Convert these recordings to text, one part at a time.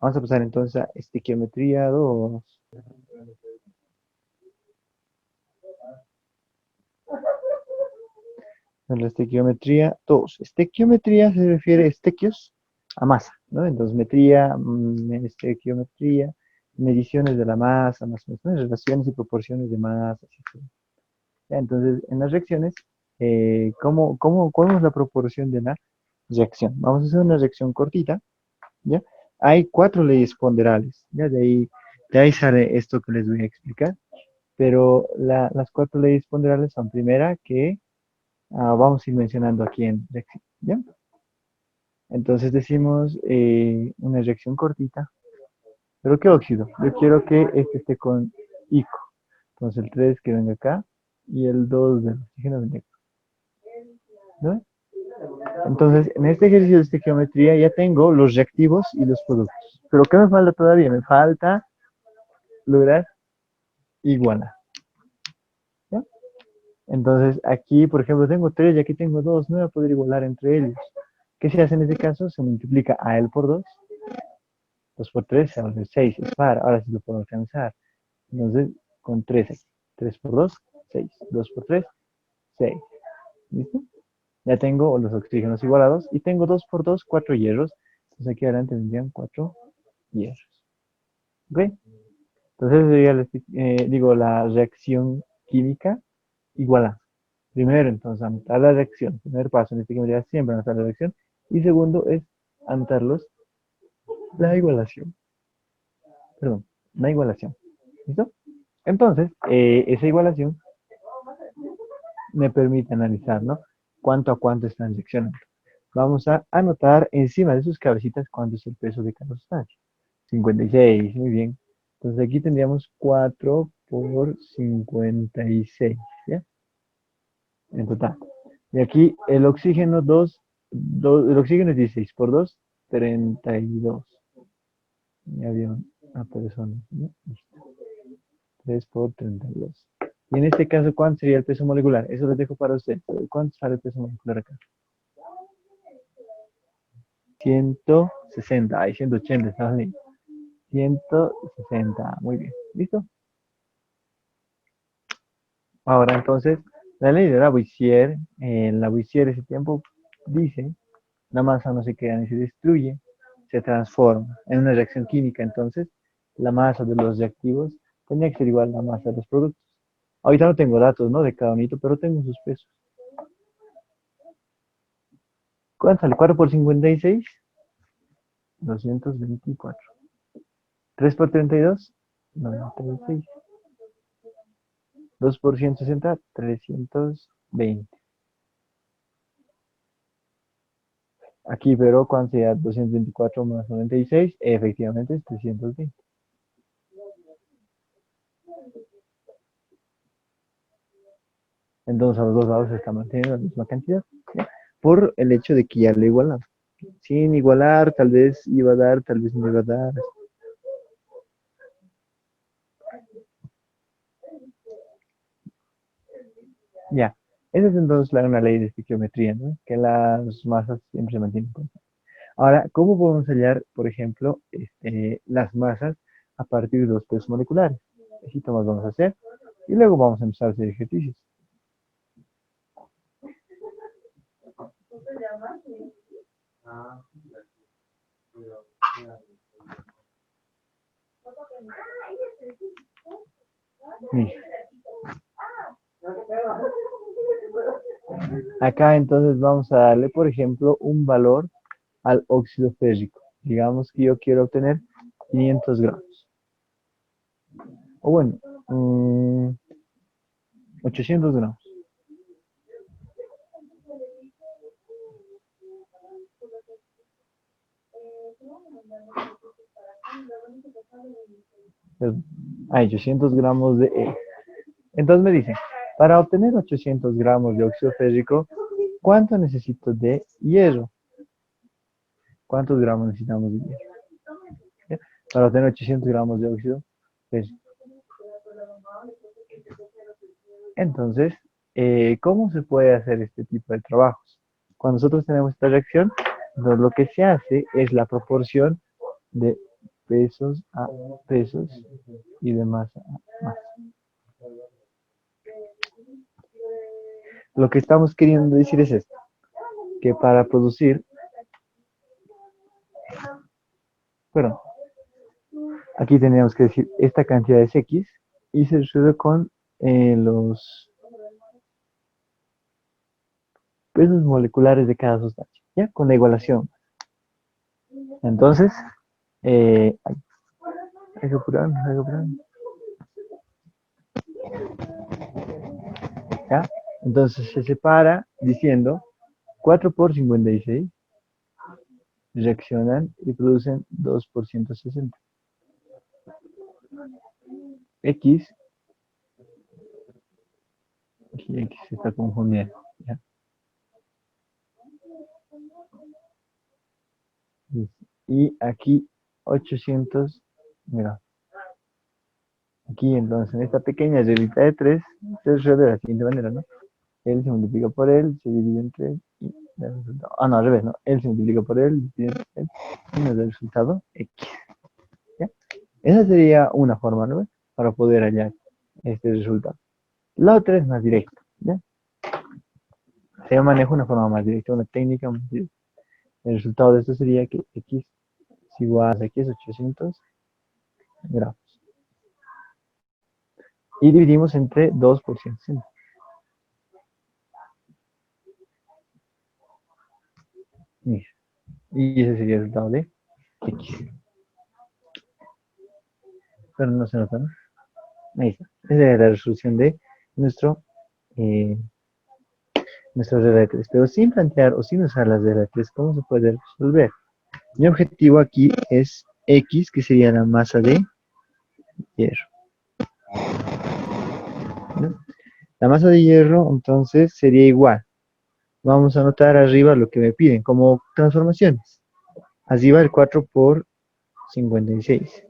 Vamos a pasar entonces a estequiometría 2. En la estequiometría 2. Estequiometría se refiere a estequios a masa, ¿no? Entonces, metría, estequiometría, mediciones de la masa, más o menos, relaciones y proporciones de masa. ¿Ya? Entonces, en las reacciones, ¿cuál es la proporción de la reacción? Vamos a hacer una reacción cortita, ¿ya? Hay cuatro leyes ponderales, ¿ya? De ahí sale esto que les voy a explicar, pero las cuatro leyes ponderales son primera que vamos a ir mencionando aquí en reacción, ¿ya? Entonces decimos una reacción cortita, pero ¿qué óxido? Yo quiero que este esté con ICO. Entonces el 3 que venga acá y el 2 del oxígeno venga acá, ¿no? Entonces, en este ejercicio de estequiometría ya tengo los reactivos y los productos. Pero ¿qué me falta todavía? Me falta lograr igualar, ¿ya? Entonces, aquí, por ejemplo, tengo 3 y aquí tengo 2. No voy a poder igualar entre ellos. ¿Qué se hace en este caso? Se multiplica a él por 2. 2 por 3 se va a hacer 6. Es par. Ahora sí lo puedo alcanzar. Entonces, con 3 aquí. 3 por 2, 6. 2 por 3, 6. ¿Listo? Ya tengo los oxígenos igualados y tengo 2 por 2, 4 hierros. Entonces aquí adelante tendrían 4 hierros. ¿Ok? Entonces sería la reacción química igual a. Primero, entonces, anotar la reacción. Primer paso en este que siempre anotar la reacción. Y segundo es anotarlos la igualación. Perdón, la igualación. ¿Listo? Entonces, esa igualación me permite analizar, ¿no? Cuánto a cuánto están reaccionando. Vamos a anotar encima de sus cabecitas cuánto es el peso de cada sustancia. 56, muy bien. Entonces aquí tendríamos 4 por 56, ¿ya? En total. Y aquí el oxígeno el oxígeno es 16 por 2, 32. Y había una persona, ¿no? Listo. 3 por 32. Y en este caso, ¿cuánto sería el peso molecular? Eso lo dejo para ustedes. ¿Cuánto sale el peso molecular acá? 160. Ay, 180, estaba bien. 160. Muy bien. ¿Listo? Ahora entonces, la ley de Lavoisier, Lavoisier ese tiempo dice, la masa no se crea ni se destruye, se transforma en una reacción química. Entonces, la masa de los reactivos tenía que ser igual a la masa de los productos. Ahorita no tengo datos, ¿no? De cada unito, pero tengo sus pesos. ¿Cuánto sale? 4 por 56, 224. 3 por 32, 96. 2 por 160, 320. Aquí, pero cuando sea 224 más 96, efectivamente es 320. Entonces a los dos lados se está manteniendo la misma cantidad, ¿ya? Por el hecho de que ya lo igualamos. Sin igualar, tal vez iba a dar, tal vez no iba a dar. Ya. Esa es entonces una ley de estequiometría, ¿no? Que las masas siempre se mantienen constantes. Ahora, ¿cómo podemos hallar, por ejemplo, las masas a partir de los pesos moleculares? Así más vamos a hacer y luego vamos a empezar a hacer ejercicios. Acá entonces vamos a darle, por ejemplo, un valor al óxido férrico. Digamos que yo quiero obtener 500 gramos. O bueno, 800 gramos. Hay 800 gramos de E. Entonces me dicen, para obtener 800 gramos de óxido férrico, ¿cuánto necesito de hierro? ¿Cuántos gramos necesitamos de hierro? ¿Ya? Para obtener 800 gramos de óxido férrico. Entonces, ¿cómo se puede hacer este tipo de trabajos? Cuando nosotros tenemos esta reacción, entonces lo que se hace es la proporción de pesos a pesos y de masa a masa. Lo que estamos queriendo decir es esto, que para producir, bueno, aquí tendríamos que decir esta cantidad es X y se resuelve con los pesos moleculares de cada sustancia, ¿ya? Con la igualación. Entonces, hay que apurar, hay que apurar. ¿Ya? Entonces se separa diciendo 4 por 56 reaccionan y producen 2 por 160. X, aquí X se está confundiendo. ¿Ya? Y aquí 800, mira, aquí entonces en esta pequeña reglita de 3 se resuelve de la siguiente manera, ¿no? L se multiplica por L, se divide entre L y da el resultado. Ah, no, al revés, ¿no? L se multiplica por L, divide entre L y nos da el resultado X. ¿Ya? Esa sería una forma, ¿no? Para poder hallar este resultado. La otra es más directa, ¿ya? Se maneja una forma más directa, una técnica más directa. El resultado de esto sería que X es igual a X 800 gramos. Y dividimos entre 2 por 160. Y ese sería el resultado de X. Pero no se nota, ¿no? Ahí está. Esa es la resolución de nuestro, nuestra regla de 3. Pero sin plantear o sin usar la regla de 3, ¿cómo se puede resolver? Mi objetivo aquí es X, que sería la masa de hierro. ¿No? La masa de hierro, entonces, sería igual. Vamos a anotar arriba lo que me piden como transformaciones. Arriba el 4 por 56.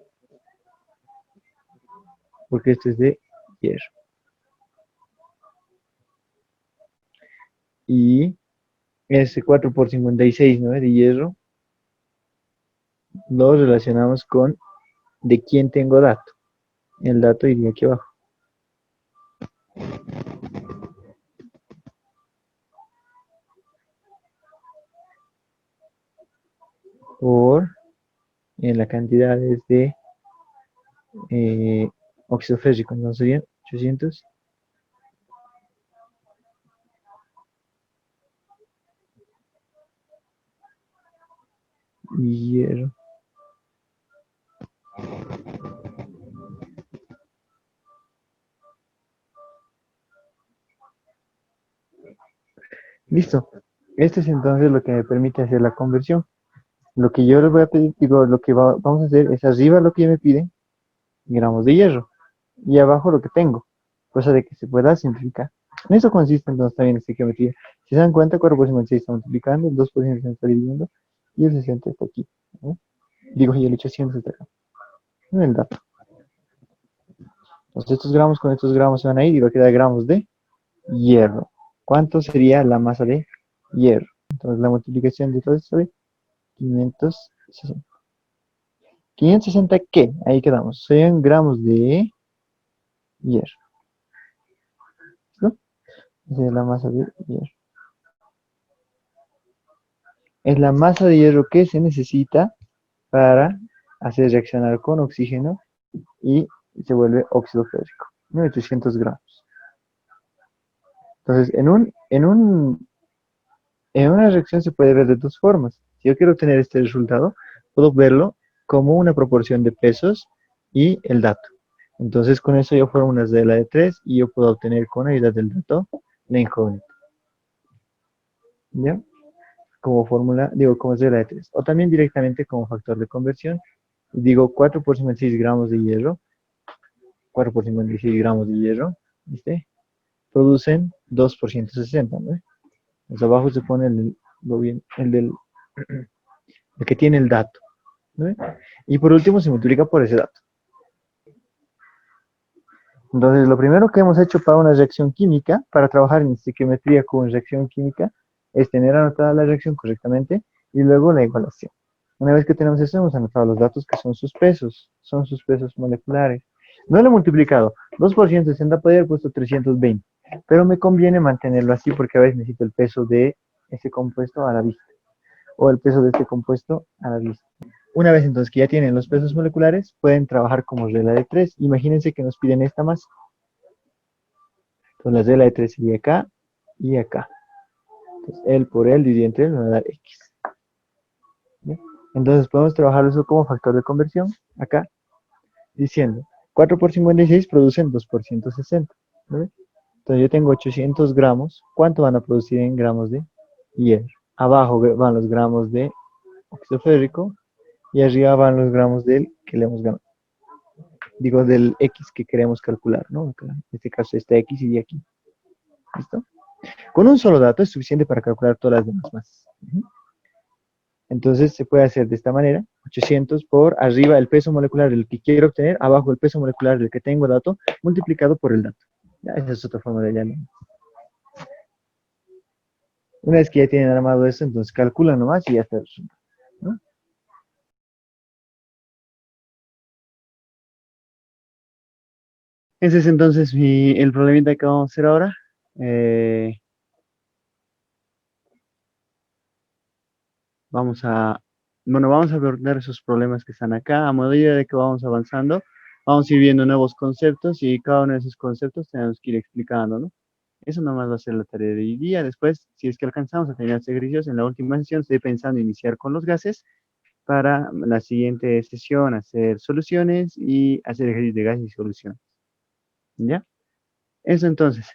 Porque esto es de hierro. Y ese 4 por 56, ¿no? De hierro, lo relacionamos con de quién tengo dato. El dato iría aquí abajo. Por en la cantidad de óxido férrico, ¿no serían 800? Hierro. Listo. Esto es entonces lo que me permite hacer la conversión. Lo que yo les voy a pedir, digo, lo que vamos a hacer es arriba lo que me piden, gramos de hierro, y abajo lo que tengo, cosa de que se pueda simplificar. En eso consiste entonces también esta geometría. Si se dan cuenta, 4 por 56 está multiplicando, el 2 por 100 se está dividiendo, y el 60 está aquí. ¿No? Digo, y el 800 está acá. En el dato. Entonces estos gramos con estos gramos se van a ir y va a quedar gramos de hierro. ¿Cuánto sería la masa de hierro? Entonces la multiplicación de todo esto es 560. ¿560 qué? Ahí quedamos. 100 gramos de hierro. ¿No? Esa es la masa de hierro. Es la masa de hierro que se necesita para hacer reaccionar con oxígeno y se vuelve óxido férrico. 1800 gramos. Entonces, en una reacción se puede ver de dos formas. Si yo quiero obtener este resultado, puedo verlo como una proporción de pesos y el dato. Entonces, con eso yo formo una regla de 3 y yo puedo obtener con ayuda del dato la incógnita. ¿Ya? Como fórmula, digo, como regla de 3. O también directamente como factor de conversión. Digo 4 por 56 gramos de hierro. 4 por 56 gramos de hierro. ¿Viste? Producen 2 por 160, ¿no? Pues abajo se pone el que tiene el dato, ¿no? Y por último se multiplica por ese dato. Entonces, lo primero que hemos hecho para una reacción química, para trabajar en estequiometría con reacción química, es tener anotada la reacción correctamente y luego la igualación. Una vez que tenemos eso, hemos anotado los datos que son sus pesos moleculares. No lo he multiplicado. 2 por 160 podría haber puesto 320, pero me conviene mantenerlo así porque a veces necesito el peso de ese compuesto a la vista, o el peso de este compuesto a la vista. Una vez entonces que ya tienen los pesos moleculares, pueden trabajar como regla de 3. Imagínense que nos piden esta masa. Entonces la regla de 3 sería acá y acá. Entonces L por L dividido entre L me va a dar X. ¿Bien? Entonces podemos trabajar eso como factor de conversión acá, diciendo 4 por 56 producen 2 por 160. ¿Ve? Entonces yo tengo 800 gramos. ¿Cuánto van a producir en gramos de hierro? Abajo van los gramos de óxido férrico y arriba van los gramos del que le hemos ganado. Digo, del X que queremos calcular, ¿no? Acá, en este caso esta X y de aquí. ¿Listo? Con un solo dato es suficiente para calcular todas las demás masas. Entonces se puede hacer de esta manera, 800 por arriba el peso molecular del que quiero obtener, abajo el peso molecular del que tengo dato, multiplicado por el dato. Ya, esa es otra forma de hallarlo. Una vez que ya tienen armado eso, entonces calculan nomás y ya está el resultado, ¿no? Ese es entonces el problemita que vamos a hacer ahora. Eh, vamos a, bueno, vamos a abordar esos problemas que están acá. A medida de que vamos avanzando, vamos a ir viendo nuevos conceptos y cada uno de esos conceptos tenemos que ir explicando, ¿no? Eso nomás va a ser la tarea de hoy día. Después, si es que alcanzamos a tener ejercicios, en la última sesión estoy pensando iniciar con los gases para la siguiente sesión hacer soluciones y hacer ejercicios de gases y soluciones. ¿Ya? Eso entonces.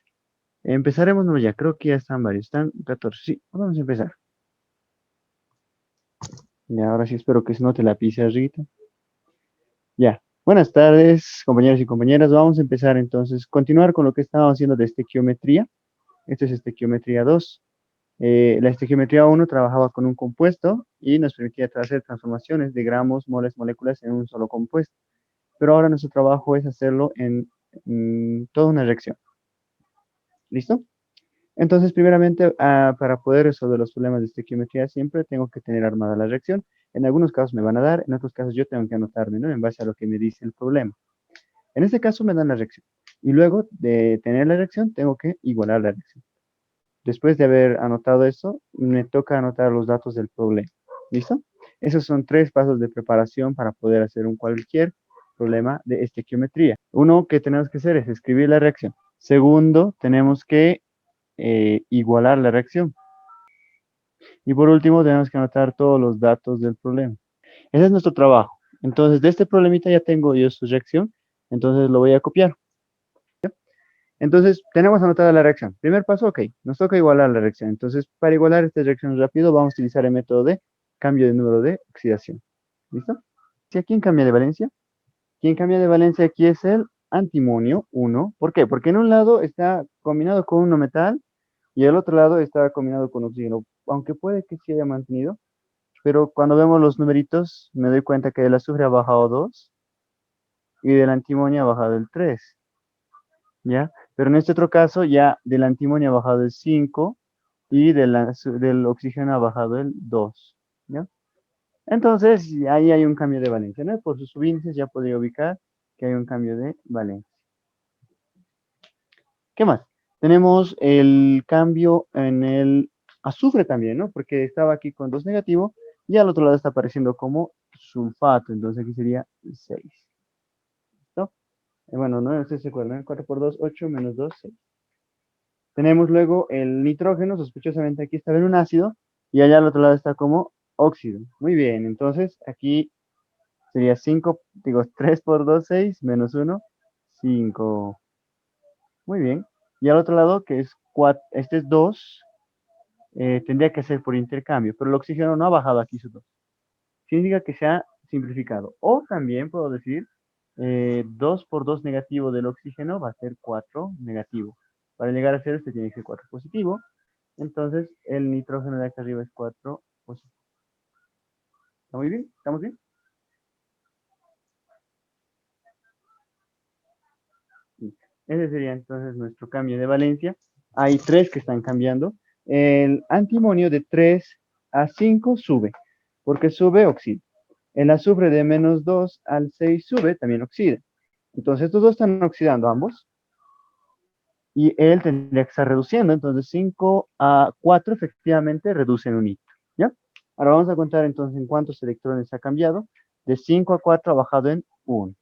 Empezaremos, no, ya creo que ya están varios. Están 14. Sí, vamos a empezar. Y ahora sí espero que se note la pizarrita. Ya. Buenas tardes, compañeros y compañeras. Vamos a empezar entonces, continuar con lo que estábamos haciendo de estequiometría. Esto es estequiometría 2. La estequiometría 1 trabajaba con un compuesto y nos permitía hacer transformaciones de gramos, moles, moléculas en un solo compuesto. Pero ahora nuestro trabajo es hacerlo en toda una reacción. ¿Listo? Entonces, primeramente, para poder resolver los problemas de estequiometría, siempre tengo que tener armada la reacción. En algunos casos me van a dar, en otros casos yo tengo que anotarme, ¿no? En base a lo que me dice el problema. En este caso me dan la reacción. Y luego de tener la reacción, tengo que igualar la reacción. Después de haber anotado eso, me toca anotar los datos del problema. ¿Listo? Esos son 3 pasos de preparación para poder hacer un cualquier problema de estequiometría. Uno que tenemos que hacer es escribir la reacción. Segundo, tenemos que igualar la reacción. Y por último, tenemos que anotar todos los datos del problema. Ese es nuestro trabajo. Entonces, de este problemita ya tengo yo su reacción. Entonces, lo voy a copiar. Entonces, tenemos anotada la reacción. Primer paso, ok, nos toca igualar la reacción. Entonces, para igualar esta reacción rápido, vamos a utilizar el método de cambio de número de oxidación. ¿Listo? ¿Sí, quién cambia de valencia? Quien cambia de valencia aquí es el antimonio 1. ¿Por qué? Porque en un lado está combinado con un no metal y el otro lado está combinado con oxígeno. Aunque puede que se haya mantenido, pero cuando vemos los numeritos, me doy cuenta que del azufre ha bajado 2 y del antimonio ha bajado el 3. ¿Ya? Pero en este otro caso, ya del antimonio ha bajado el 5 y del oxígeno ha bajado el 2. ¿Ya? Entonces, ahí hay un cambio de valencia, ¿no? Por sus subíndices ya podría ubicar que hay un cambio de valencia. ¿Qué más? Tenemos el cambio en el azufre también, ¿no? Porque estaba aquí con 2 negativo y al otro lado está apareciendo como sulfato, entonces aquí sería 6. ¿Listo? Bueno, no sé si se acuerdan, 4 por 2, 8 menos 2, 6. Tenemos luego el nitrógeno, sospechosamente aquí está en un ácido, y allá al otro lado está como óxido. Muy bien, entonces aquí sería 5, digo, 3 por 2, 6, menos 1, 5. Muy bien. Y al otro lado, que es 4, este es 2, tendría que ser por intercambio, pero el oxígeno no ha bajado aquí su 2. Significa que se ha simplificado. O también puedo decir, 2 por 2 negativo del oxígeno va a ser 4 negativo. Para llegar a 0, este tiene que ser 4 positivo. Entonces, el nitrógeno de acá arriba es 4 positivo. ¿Está muy bien? ¿Estamos bien? Sí. Ese sería entonces nuestro cambio de valencia. Hay 3 que están cambiando. El antimonio de 3 a 5 sube. Porque sube, oxida. El azufre de -2 al 6 sube, también oxida. Entonces estos dos están oxidando ambos. Y él tendría que estar reduciendo. Entonces 5 a 4 efectivamente reducen un hito. ¿Ya? Ahora vamos a contar entonces en cuántos electrones ha cambiado. De 5 a 4 ha bajado en 1.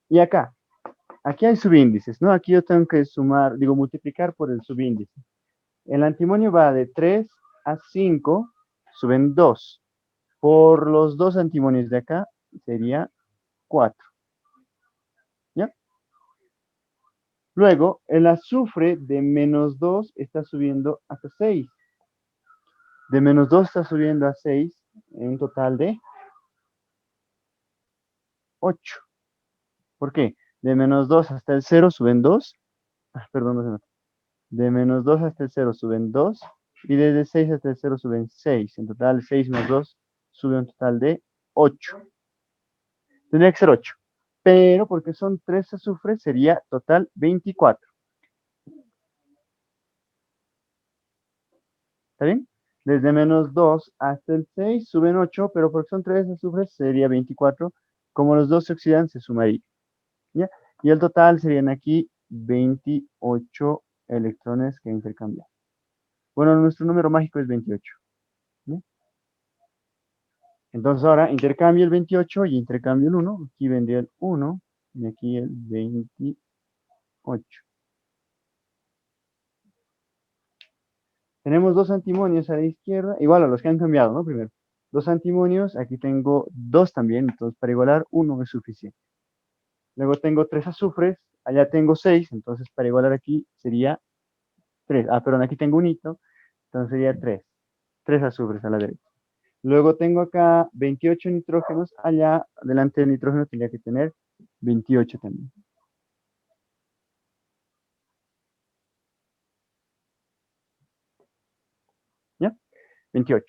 Y acá, aquí hay subíndices, ¿no? Aquí yo tengo que sumar, digo, multiplicar por el subíndice. El antimonio va de 3 a 5, suben 2. Por los dos antimonios de acá sería 4. ¿Ya? Luego, el azufre de -2 está subiendo hasta 6. De -2 está subiendo a 6 en un total de 8. ¿Por qué? De -2 hasta el 0 suben 2. Perdón, no se nota. De -2 hasta el 0 suben 2. Y desde 6 hasta el 0 suben 6. En total, 6 más 2 sube un total de 8. Tendría que ser 8. Pero porque son 3 azufres, sería total 24. ¿Está bien? Desde -2 hasta el 6 suben 8, pero porque son 3 azufres sería 24. Como los dos se oxidan, se sumaría. ¿Ya? Y el total serían aquí 28 electrones que intercambiar. Bueno, nuestro número mágico es 28. ¿Ya? Entonces ahora intercambio el 28 y intercambio el 1. Aquí vendría el 1 y aquí el 28. Tenemos dos antimonios a la izquierda, igual a los que han cambiado, ¿no? Primero, dos antimonios, aquí tengo dos también, entonces para igualar uno es suficiente. Luego tengo tres azufres, allá tengo 6, entonces para igualar aquí sería 3. Perdón, aquí tengo un hito, entonces sería 3. 3 azufres a la derecha. Luego tengo acá 28 nitrógenos, allá delante del nitrógeno tendría que tener 28 también. ¿Ya? 28.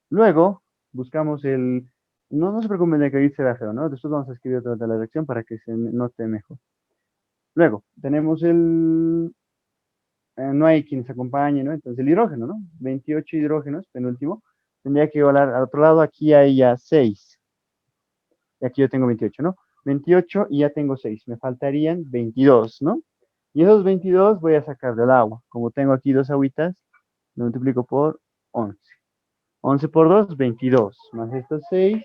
Luego buscamos el... No se preocupen de que ahí se vea feo, ¿no? Después vamos a escribir otra de la reacción para que se note mejor. Luego, tenemos el... no hay quien se acompañe, ¿no? Entonces el hidrógeno, ¿no? 28 hidrógenos, penúltimo. Tendría que igualar al otro lado, aquí hay ya 6. Y aquí yo tengo 28, ¿no? 28 y ya tengo 6. Me faltarían 22, ¿no? Y esos 22 voy a sacar del agua. Como tengo aquí dos agüitas, lo multiplico por 11. 11 por 2, 22. Más estos 6,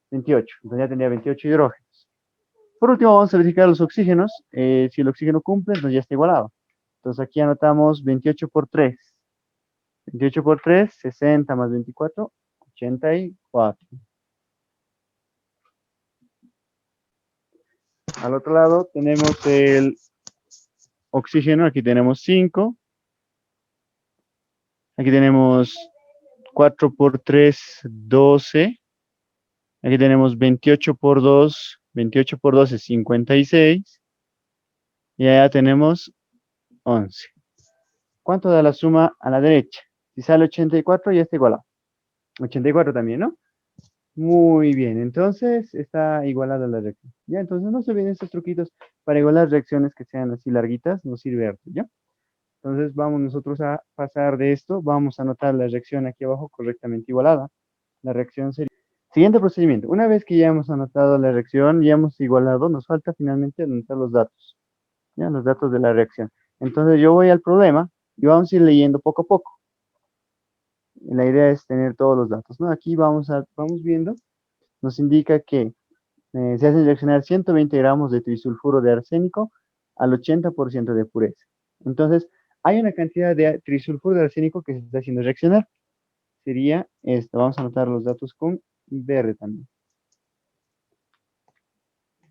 28. Entonces ya tendría 28 hidrógenos. Por último, vamos a verificar los oxígenos. Si el oxígeno cumple, entonces ya está igualado. Entonces aquí anotamos 28 por 3. 28 por 3, 60 más 24, 84. Al otro lado tenemos el oxígeno. Aquí tenemos 5. Aquí tenemos 4 por 3, 12. Aquí tenemos 28 por 2. 28 por 2 es 56. Y allá tenemos 11. ¿Cuánto da la suma a la derecha? Si sale 84, ya está igualado. 84 también, ¿no? Muy bien, entonces está igualada la reacción. Ya, entonces no se olviden estos truquitos para igualar reacciones que sean así larguitas, nos sirve harto, ¿ya? Entonces vamos nosotros a pasar de esto, vamos a anotar la reacción aquí abajo correctamente igualada. La reacción sería... Siguiente procedimiento, una vez que ya hemos anotado la reacción, ya hemos igualado, nos falta finalmente anotar los datos, ¿ya? Los datos de la reacción. Entonces yo voy al problema y vamos a ir leyendo poco a poco. La idea es tener todos los datos, ¿no? Aquí vamos viendo, nos indica que se hacen reaccionar 120 gramos de trisulfuro de arsénico al 80% de pureza. Entonces, hay una cantidad de trisulfuro de arsénico que se está haciendo reaccionar. Sería esto. Vamos a anotar los datos con verde también.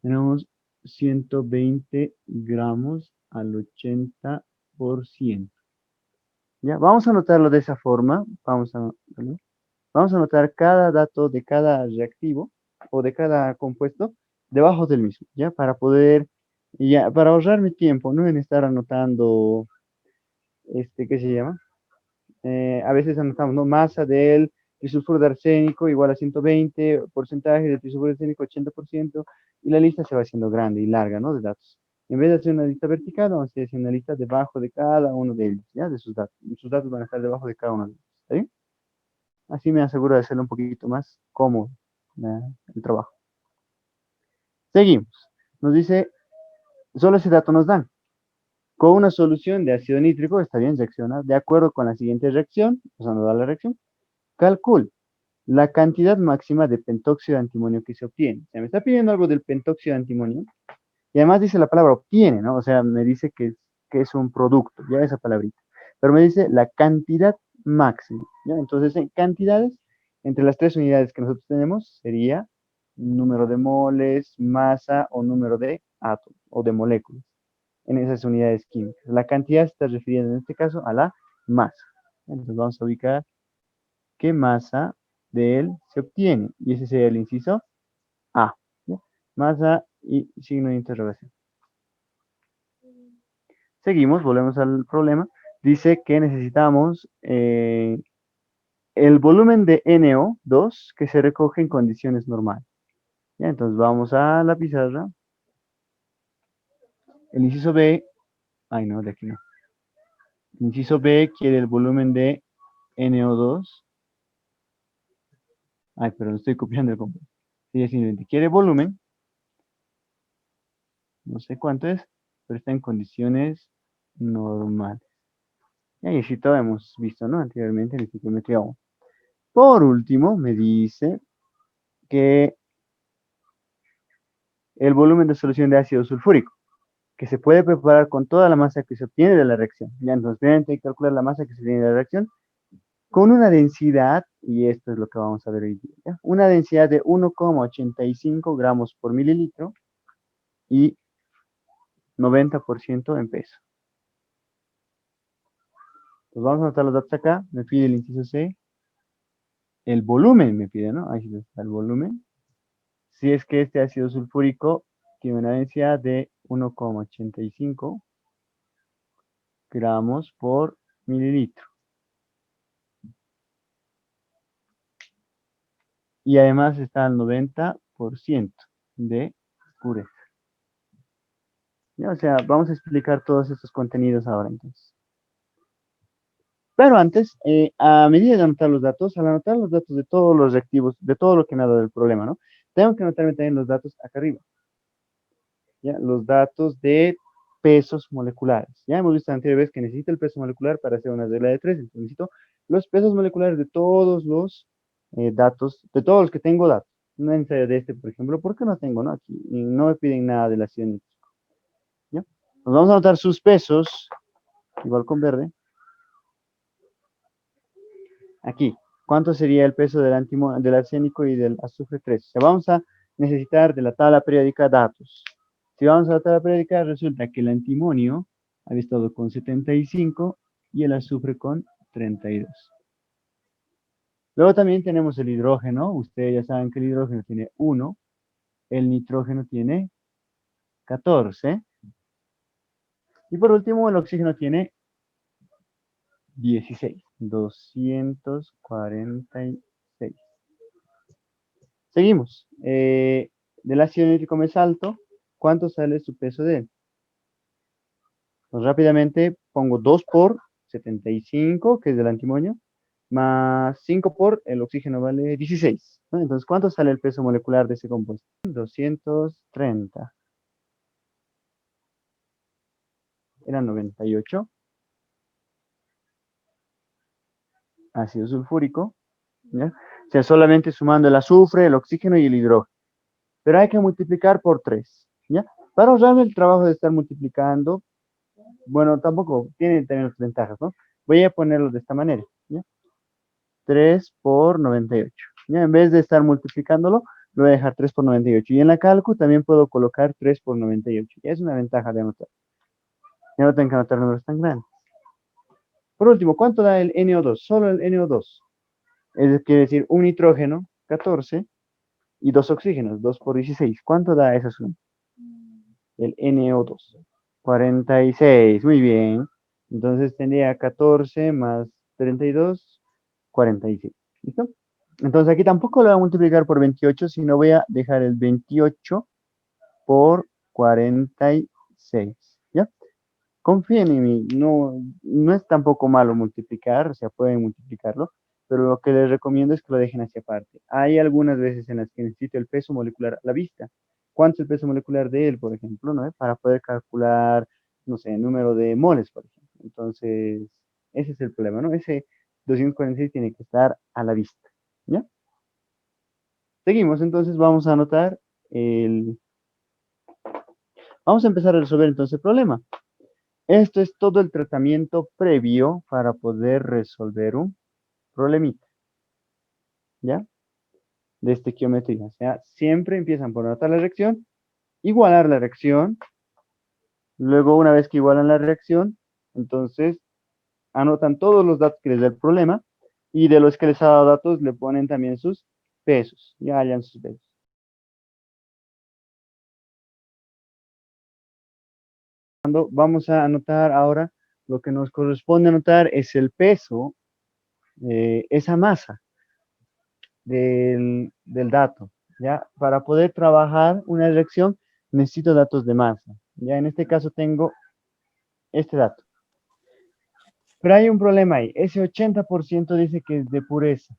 Tenemos 120 gramos al 80%. Ya, vamos a anotarlo de esa forma. Vamos a anotar cada dato de cada reactivo o de cada compuesto debajo del mismo, ¿ya? Para poder, ya, para ahorrarme tiempo, ¿no? En estar anotando, ¿qué se llama? A veces anotamos, ¿no? Masa del trisulfuro de arsénico igual a 120, porcentaje del trisulfuro de arsénico 80%, y la lista se va haciendo grande y larga, ¿no? De datos. En vez de hacer una lista vertical, vamos a hacer una lista debajo de cada uno de ellos, ¿ya? De sus datos. Y sus datos van a estar debajo de cada uno de ellos. ¿Está bien? Así me aseguro de hacerlo un poquito más cómodo el trabajo. Seguimos. Nos dice, solo ese dato nos dan. Con una solución de ácido nítrico, está bien, reacciona de acuerdo con la siguiente reacción, o sea, nos da la reacción. Calcul la cantidad máxima de pentóxido de antimonio que se obtiene. O sea, me está pidiendo algo del pentóxido de antimonio. Y además dice la palabra obtiene, ¿no? O sea, me dice que es un producto, ya esa palabrita. Pero me dice la cantidad máxima, ¿ya? Entonces, en cantidades, entre las tres unidades que nosotros tenemos, sería número de moles, masa o número de átomos o de moléculas en esas unidades químicas. La cantidad se está refiriendo en este caso a la masa. Entonces vamos a ubicar qué masa de él se obtiene. Y ese sería el inciso A. ¿Ya? Masa y signo de interrogación. Seguimos, volvemos al problema. Dice que necesitamos el volumen de NO2 que se recoge en condiciones normales. ¿Ya? Entonces vamos a la pizarra. El inciso B, ay no, de aquí no. El inciso B quiere el volumen de NO2. Ay, pero lo estoy copiando el compuesto. Sí, simplemente quiere volumen. No sé cuánto es, pero está en condiciones normales. Y así todo hemos visto, ¿no? Anteriormente en el ciclometría 1. Por último, me dice que el volumen de solución de ácido sulfúrico, que se puede preparar con toda la masa que se obtiene de la reacción. Ya, entonces, primeramente hay que calcular la masa que se obtiene de la reacción con una densidad, y esto es lo que vamos a ver hoy día, ¿ya? Una densidad de 1,85 gramos por mililitro y 90% en peso. Pues vamos a anotar los datos acá. Me pide el inciso C. El volumen me pide, ¿no? Ahí está el volumen. Si es que este ácido sulfúrico tiene una densidad de 1,85 gramos por mililitro. Y además está al 90% de pureza. ¿Ya? O sea, vamos a explicar todos estos contenidos ahora entonces. Pero antes, a medida de anotar los datos, al anotar los datos de todos los reactivos, de todo lo que me ha dado el problema, ¿no? Tengo que anotarme también los datos acá arriba. ¿Ya? Los datos de pesos moleculares. Ya hemos visto la anterior vez que necesito el peso molecular para hacer una regla de tres. Entonces necesito los pesos moleculares de todos los datos, de todos los que tengo datos. No es necesario de este, por ejemplo, porque no tengo, ¿no? Aquí no me piden nada de la acción. ¿Ya? Nos vamos a anotar sus pesos, igual con verde. Aquí, ¿cuánto sería el peso del arsénico y del azufre 3? O sea, vamos a necesitar de la tabla periódica datos. Si vamos a la tabla periódica, resulta que el antimonio había estado con 75 y el azufre con 32. Luego también tenemos el hidrógeno. Ustedes ya saben que el hidrógeno tiene 1, el nitrógeno tiene 14. Y por último, el oxígeno tiene 16, 246. Seguimos. Del ácido nítrico más alto, ¿cuánto sale su peso de él? Pues rápidamente pongo 2 por 75, que es del antimonio, más 5 por el oxígeno vale 16, ¿no? Entonces, ¿cuánto sale el peso molecular de ese compuesto? 230. Era 98. Ácido sulfúrico, ¿ya? O sea, solamente sumando el azufre, el oxígeno y el hidrógeno. Pero hay que multiplicar por 3, ¿ya? Para ahorrarme el trabajo de estar multiplicando, bueno, tampoco tiene también las ventajas, ¿no? Voy a ponerlo de esta manera, ¿ya? 3 por 98. ¿Ya? En vez de estar multiplicándolo, lo voy a dejar 3 por 98. Y en la calcu también puedo colocar 3 por 98. Ya es una ventaja de anotar. Ya no tengo que anotar números tan grandes. Por último, ¿cuánto da el NO2? Solo el NO2. Quiere decir un nitrógeno, 14, y dos oxígenos, 2 por 16. ¿Cuánto da esa suma? El NO2. 46, muy bien. Entonces tendría 14 más 32, 46. ¿Listo? Entonces aquí tampoco lo voy a multiplicar por 28, sino voy a dejar el 28 por 46. 96, ¿ya? Confíen en mí, no es tampoco malo multiplicar, o sea, pueden multiplicarlo, pero lo que les recomiendo es que lo dejen hacia aparte. Hay algunas veces en las que necesito el peso molecular a la vista. ¿Cuánto es el peso molecular de él, por ejemplo, no? Para poder calcular, no sé, el número de moles, por ejemplo. Entonces, ese es el problema, ¿no? Ese 246 tiene que estar a la vista, ¿ya? Seguimos, entonces vamos a anotar el... Vamos a empezar a resolver entonces el problema. Esto es todo el tratamiento previo para poder resolver un problemita, ¿ya? De estequiometría. O sea, siempre empiezan por anotar la reacción, igualar la reacción, luego una vez que igualan la reacción, entonces anotan todos los datos que les da el problema y de los que les ha dado datos le ponen también sus pesos, ya hayan sus pesos. Vamos a anotar ahora lo que nos corresponde anotar es el peso, esa masa del dato, ¿ya? Para poder trabajar una reacción necesito datos de masa, ¿ya? En este caso tengo este dato. Pero hay un problema ahí, ese 80% dice que es de pureza.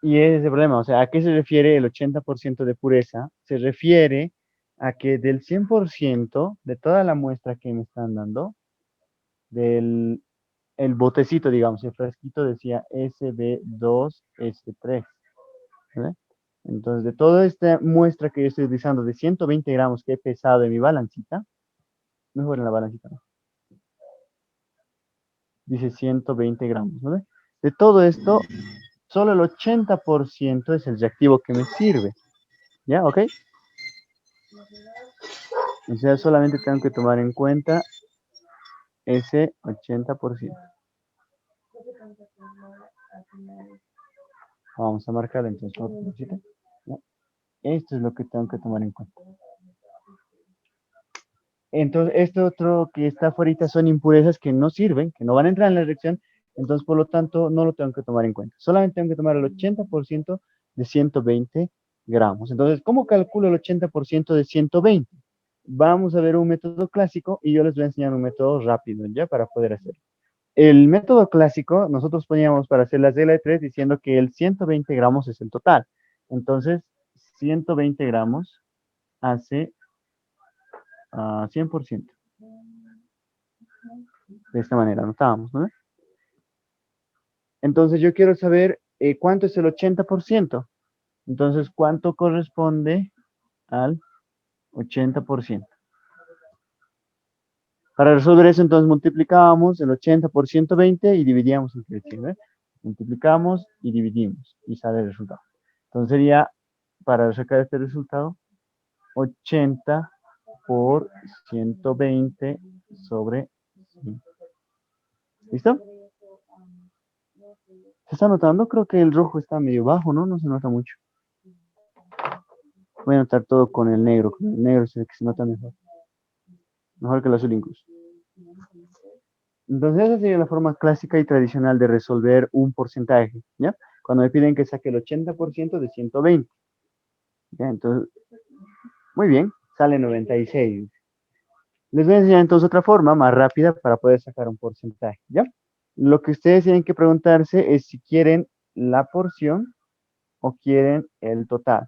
Y ese es el problema, o sea, ¿a qué se refiere el 80% de pureza? Se refiere a que del 100% de toda la muestra que me están dando, del el botecito, digamos, el frasquito decía SB2S3, ¿verdad? Entonces, de toda esta muestra que yo estoy utilizando de 120 gramos que he pesado en mi balancita, mejor en la balancita, ¿no? Dice 120 gramos, ¿no? De todo esto, solo el 80% es el reactivo que me sirve, ¿ya? ¿Ok? O sea, solamente tengo que tomar en cuenta ese 80%. Vamos a marcar entonces otro flechita, ¿no? Esto es lo que tengo que tomar en cuenta. Entonces, este otro que está afuera son impurezas que no sirven, que no van a entrar en la reacción, entonces por lo tanto no lo tengo que tomar en cuenta. Solamente tengo que tomar el 80% de 120 gramos. Entonces, ¿cómo calculo el 80% de 120? Vamos a ver un método clásico y yo les voy a enseñar un método rápido, ¿ya? Para poder hacerlo. El método clásico, nosotros poníamos para hacer la regla de 3 diciendo que el 120 gramos es el total. Entonces, 120 gramos hace 100%. De esta manera anotábamos, ¿no? Entonces yo quiero saber cuánto es el 80%. Entonces, ¿cuánto corresponde al 80%? Para resolver eso, entonces multiplicábamos el 80 por 120 y dividíamos entre 100, ¿ves? Multiplicamos y dividimos y sale el resultado. Entonces sería, para sacar este resultado, 80 por 120 sobre 100. ¿Listo? ¿Se está notando? Creo que el rojo está medio bajo, ¿no? No se nota mucho. Voy a anotar todo con el negro. Con el negro es el que se nota mejor. Mejor que el azul incluso. Entonces esa sería la forma clásica y tradicional de resolver un porcentaje, ¿ya? Cuando me piden que saque el 80% de 120. ¿Ya? Entonces, muy bien, sale 96. Les voy a enseñar entonces otra forma más rápida para poder sacar un porcentaje, ¿ya? Lo que ustedes tienen que preguntarse es si quieren la porción o quieren el total,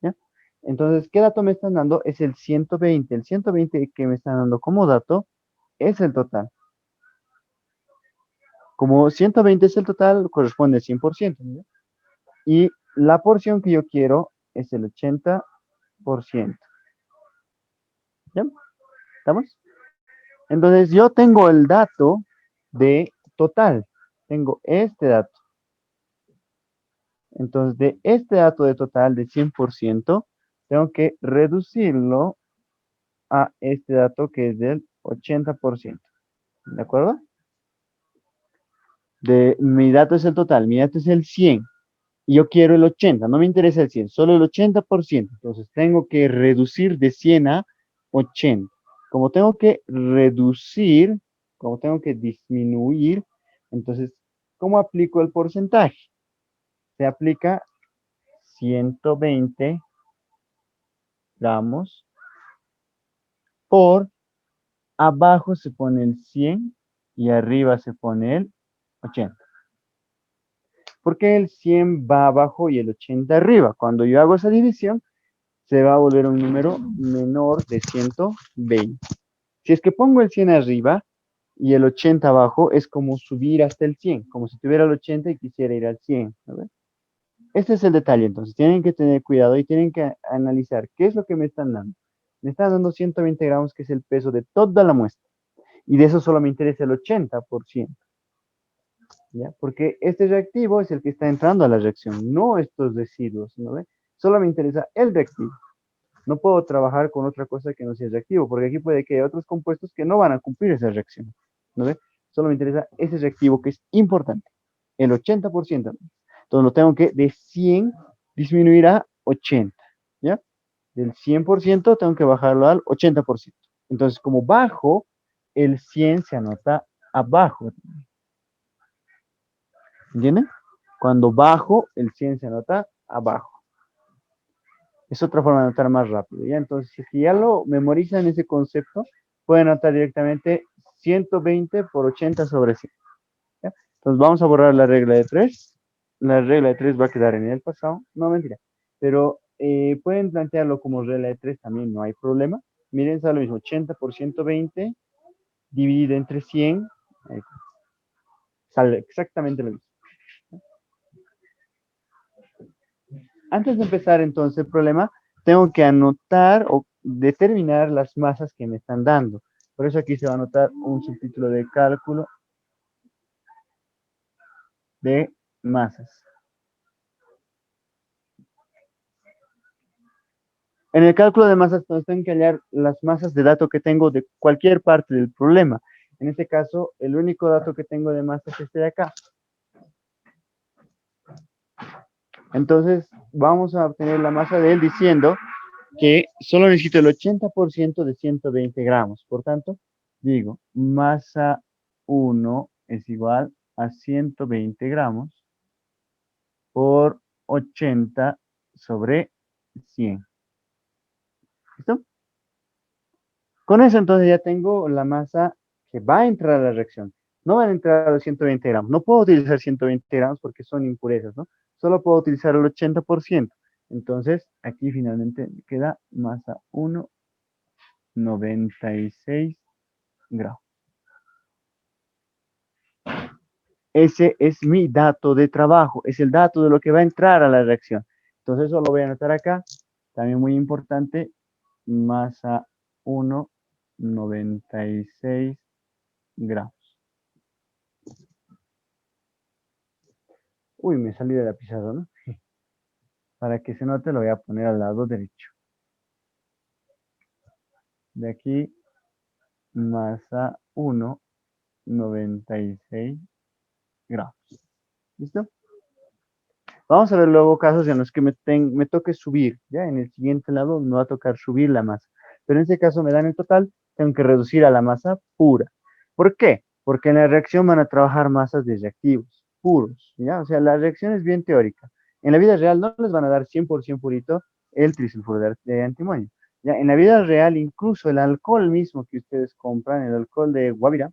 ¿ya? Entonces, ¿qué dato me están dando? Es el 120. El 120 que me están dando como dato es el total. Como 120 es el total, corresponde al 100%, ¿no? Y la porción que yo quiero es el 80%. ¿Ya? ¿Estamos? Entonces, yo tengo el dato de total. Tengo este dato. Entonces, de este dato de total de 100%, tengo que reducirlo a este dato que es del 80%. ¿De acuerdo? Mi dato es el total, mi dato es el 100. Y yo quiero el 80, no me interesa el 100, solo el 80%. Entonces, tengo que reducir de 100 a 80. Como tengo que reducir, como tengo que disminuir, entonces, ¿cómo aplico el porcentaje? Se aplica 120 gramos por abajo se pone el 100 y arriba se pone el 80. ¿Por qué el 100 va abajo y el 80 arriba? Cuando yo hago esa división, se va a volver un número menor de 120. Si es que pongo el 100 arriba y el 80 abajo, es como subir hasta el 100, como si tuviera el 80 y quisiera ir al 100. ¿No? Este es el detalle, entonces tienen que tener cuidado y tienen que analizar qué es lo que me están dando. Me están dando 120 gramos, que es el peso de toda la muestra, y de eso solo me interesa el 80%, ¿ya? Porque este reactivo es el que está entrando a la reacción, no estos residuos, ¿no ve? Solo me interesa el reactivo. No puedo trabajar con otra cosa que no sea reactivo, porque aquí puede que haya otros compuestos que no van a cumplir esa reacción, ¿no ve? Solo me interesa ese reactivo que es importante, el 80%. Entonces lo tengo que de 100 disminuir a 80, ¿ya? Del 100% tengo que bajarlo al 80%. Entonces, como bajo, el 100 se anota abajo. ¿Entienden? Cuando bajo, el 100 se anota abajo. Es otra forma de anotar más rápido, ¿ya? Entonces, si ya lo memorizan ese concepto, pueden anotar directamente 120 por 80 sobre 100. ¿Ya? Entonces, vamos a borrar la regla de 3. La regla de 3 va a quedar en el pasado. No, mentira. Pero pueden plantearlo como regla de 3 también, no hay problema. Miren, sale lo mismo, 80 por 120 dividido entre 100. Sale exactamente lo mismo. Antes de empezar entonces el problema, tengo que anotar o determinar las masas que me están dando. Por eso aquí se va a anotar un subtítulo de cálculo de masas. En el cálculo de masas, entonces tengo que hallar las masas de dato que tengo de cualquier parte del problema. En este caso, el único dato que tengo de masas es este de acá. Entonces, vamos a obtener la masa de él diciendo que solo necesito el 80% de 120 gramos. Por tanto, digo, masa 1 es igual a 120 gramos por 80 sobre 100. ¿Listo? Con eso entonces ya tengo la masa que va a entrar a la reacción. No van a entrar a los 120 gramos. No puedo utilizar 120 gramos porque son impurezas, ¿no? Solo puedo utilizar el 80%. Entonces, aquí finalmente queda masa 1, 96 gramos. Ese es mi dato de trabajo, es el dato de lo que va a entrar a la reacción. Entonces, eso lo voy a anotar acá. También muy importante, masa 1, 96 gramos. Uy, me salí de la pizarra, ¿no? Para que se note, lo voy a poner al lado derecho. De aquí, masa 1, 96 gramos. ¿Listo? Vamos a ver luego casos en los que me toque subir. Ya en el siguiente lado me va a tocar subir la masa. Pero en este caso me dan el total, tengo que reducir a la masa pura. ¿Por qué? Porque en la reacción van a trabajar masas de reactivos puros. ¿Ya? O sea, la reacción es bien teórica. En la vida real no les van a dar 100% purito el trisulfuro de antimonio. Ya, en la vida real, incluso el alcohol mismo que ustedes compran, el alcohol de Guavira,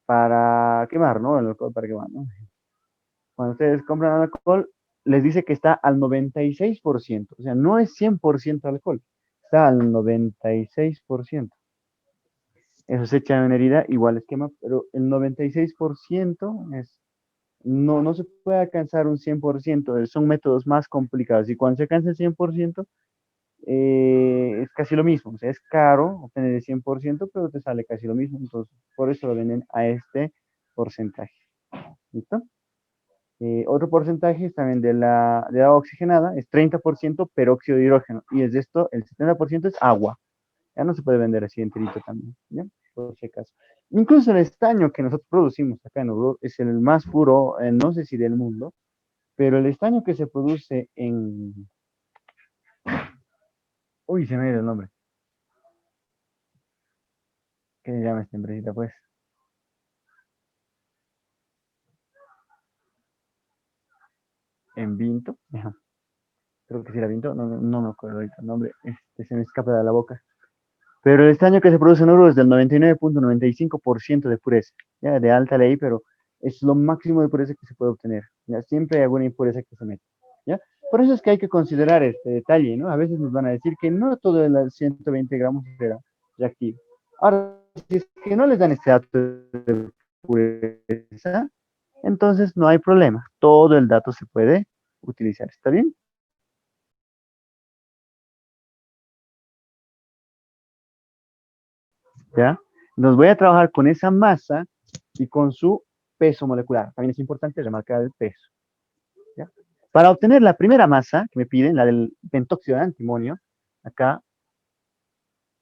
para quemar, ¿no? El alcohol para quemar, ¿no? Cuando ustedes compran alcohol, les dice que está al 96%. O sea, no es 100% alcohol, está al 96%. Eso se echa en una herida, igual esquema, pero el 96% es, no se puede alcanzar un 100%, son métodos más complicados. Y cuando se alcanza el 100%, es casi lo mismo. O sea, es caro obtener el 100%, pero te sale casi lo mismo. Entonces, por eso lo venden a este porcentaje. ¿Listo? Otro porcentaje es también de agua oxigenada, es 30% peróxido de hidrógeno. Y es de esto, el 70% es agua. Ya no se puede vender así enterito también, ¿ya? Por si acaso. Incluso el estaño que nosotros producimos acá en Oruro es el más puro, no sé si del mundo, pero el estaño que se produce en... Uy, se me ha ido el nombre. ¿Qué se llama esta empresita, pues? En Vinto. Ajá. creo que sí era viento, no me acuerdo ahorita el nombre, se me escapa de la boca. Pero el estaño que se produce en oro es del 99.95% de pureza, ya de alta ley, pero es lo máximo de pureza que se puede obtener. Ya siempre hay alguna impureza que se mete. ¿Ya? Por eso es que hay que considerar este detalle, ¿no? A veces nos van a decir que no todo el 120 gramos será reactivo. Ahora, si es que no les dan este dato de pureza, entonces no hay problema. Todo el dato se puede utilizar. ¿Está bien? ¿Ya? Nos voy a trabajar con esa masa y con su peso molecular. También es importante remarcar el peso. ¿Ya? Para obtener la primera masa que me piden, la del pentóxido de antimonio, acá,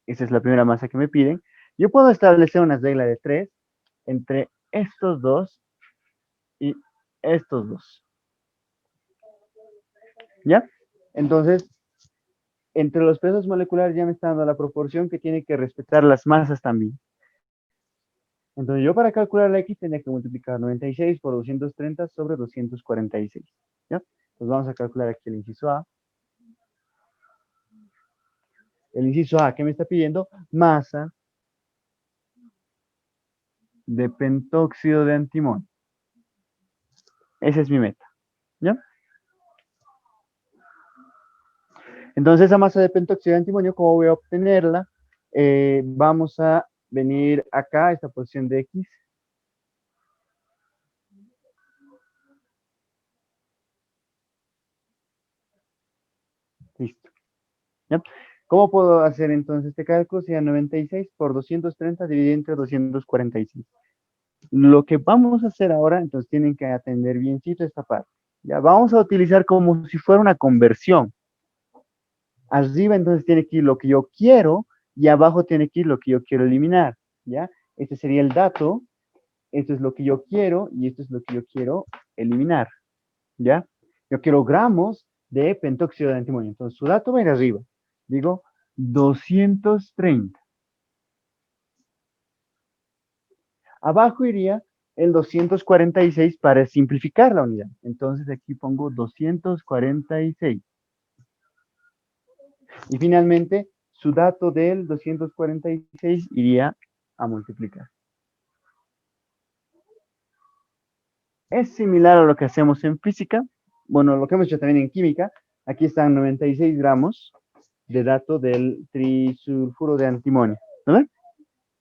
esa es la primera masa que me piden, yo puedo establecer una regla de 3 entre estos dos y estos dos. ¿Ya? Entonces, entre los pesos moleculares ya me está dando la proporción que tiene que respetar las masas también. Entonces, yo para calcular la X tenía que multiplicar 96 por 230 sobre 246. ¿Ya? Entonces, vamos a calcular aquí el inciso A. El inciso A, ¿qué me está pidiendo? Masa de pentóxido de antimonio. Esa es mi meta. ¿Ya? Entonces, esa masa de pentóxido de antimonio, ¿cómo voy a obtenerla? Vamos a venir acá, a esta posición de X. Listo. ¿Ya? ¿Cómo puedo hacer entonces este cálculo? Sería 96 por 230 dividido entre 246. Lo que vamos a hacer ahora, entonces tienen que atender biencito esta parte. Ya vamos a utilizar como si fuera una conversión. Arriba entonces tiene que ir lo que yo quiero y abajo tiene que ir lo que yo quiero eliminar. ¿Ya? Este sería el dato, esto es lo que yo quiero y esto es lo que yo quiero eliminar. ¿Ya? Yo quiero gramos de pentóxido de antimonio. Entonces su dato va a ir arriba. Digo 230. Abajo iría el 246 para simplificar la unidad. Entonces aquí pongo 246. Y finalmente, su dato del 246 iría a multiplicar. Es similar a lo que hacemos en física. Bueno, lo que hemos hecho también en química. Aquí están 96 gramos de dato del trisulfuro de antimonio. ¿No?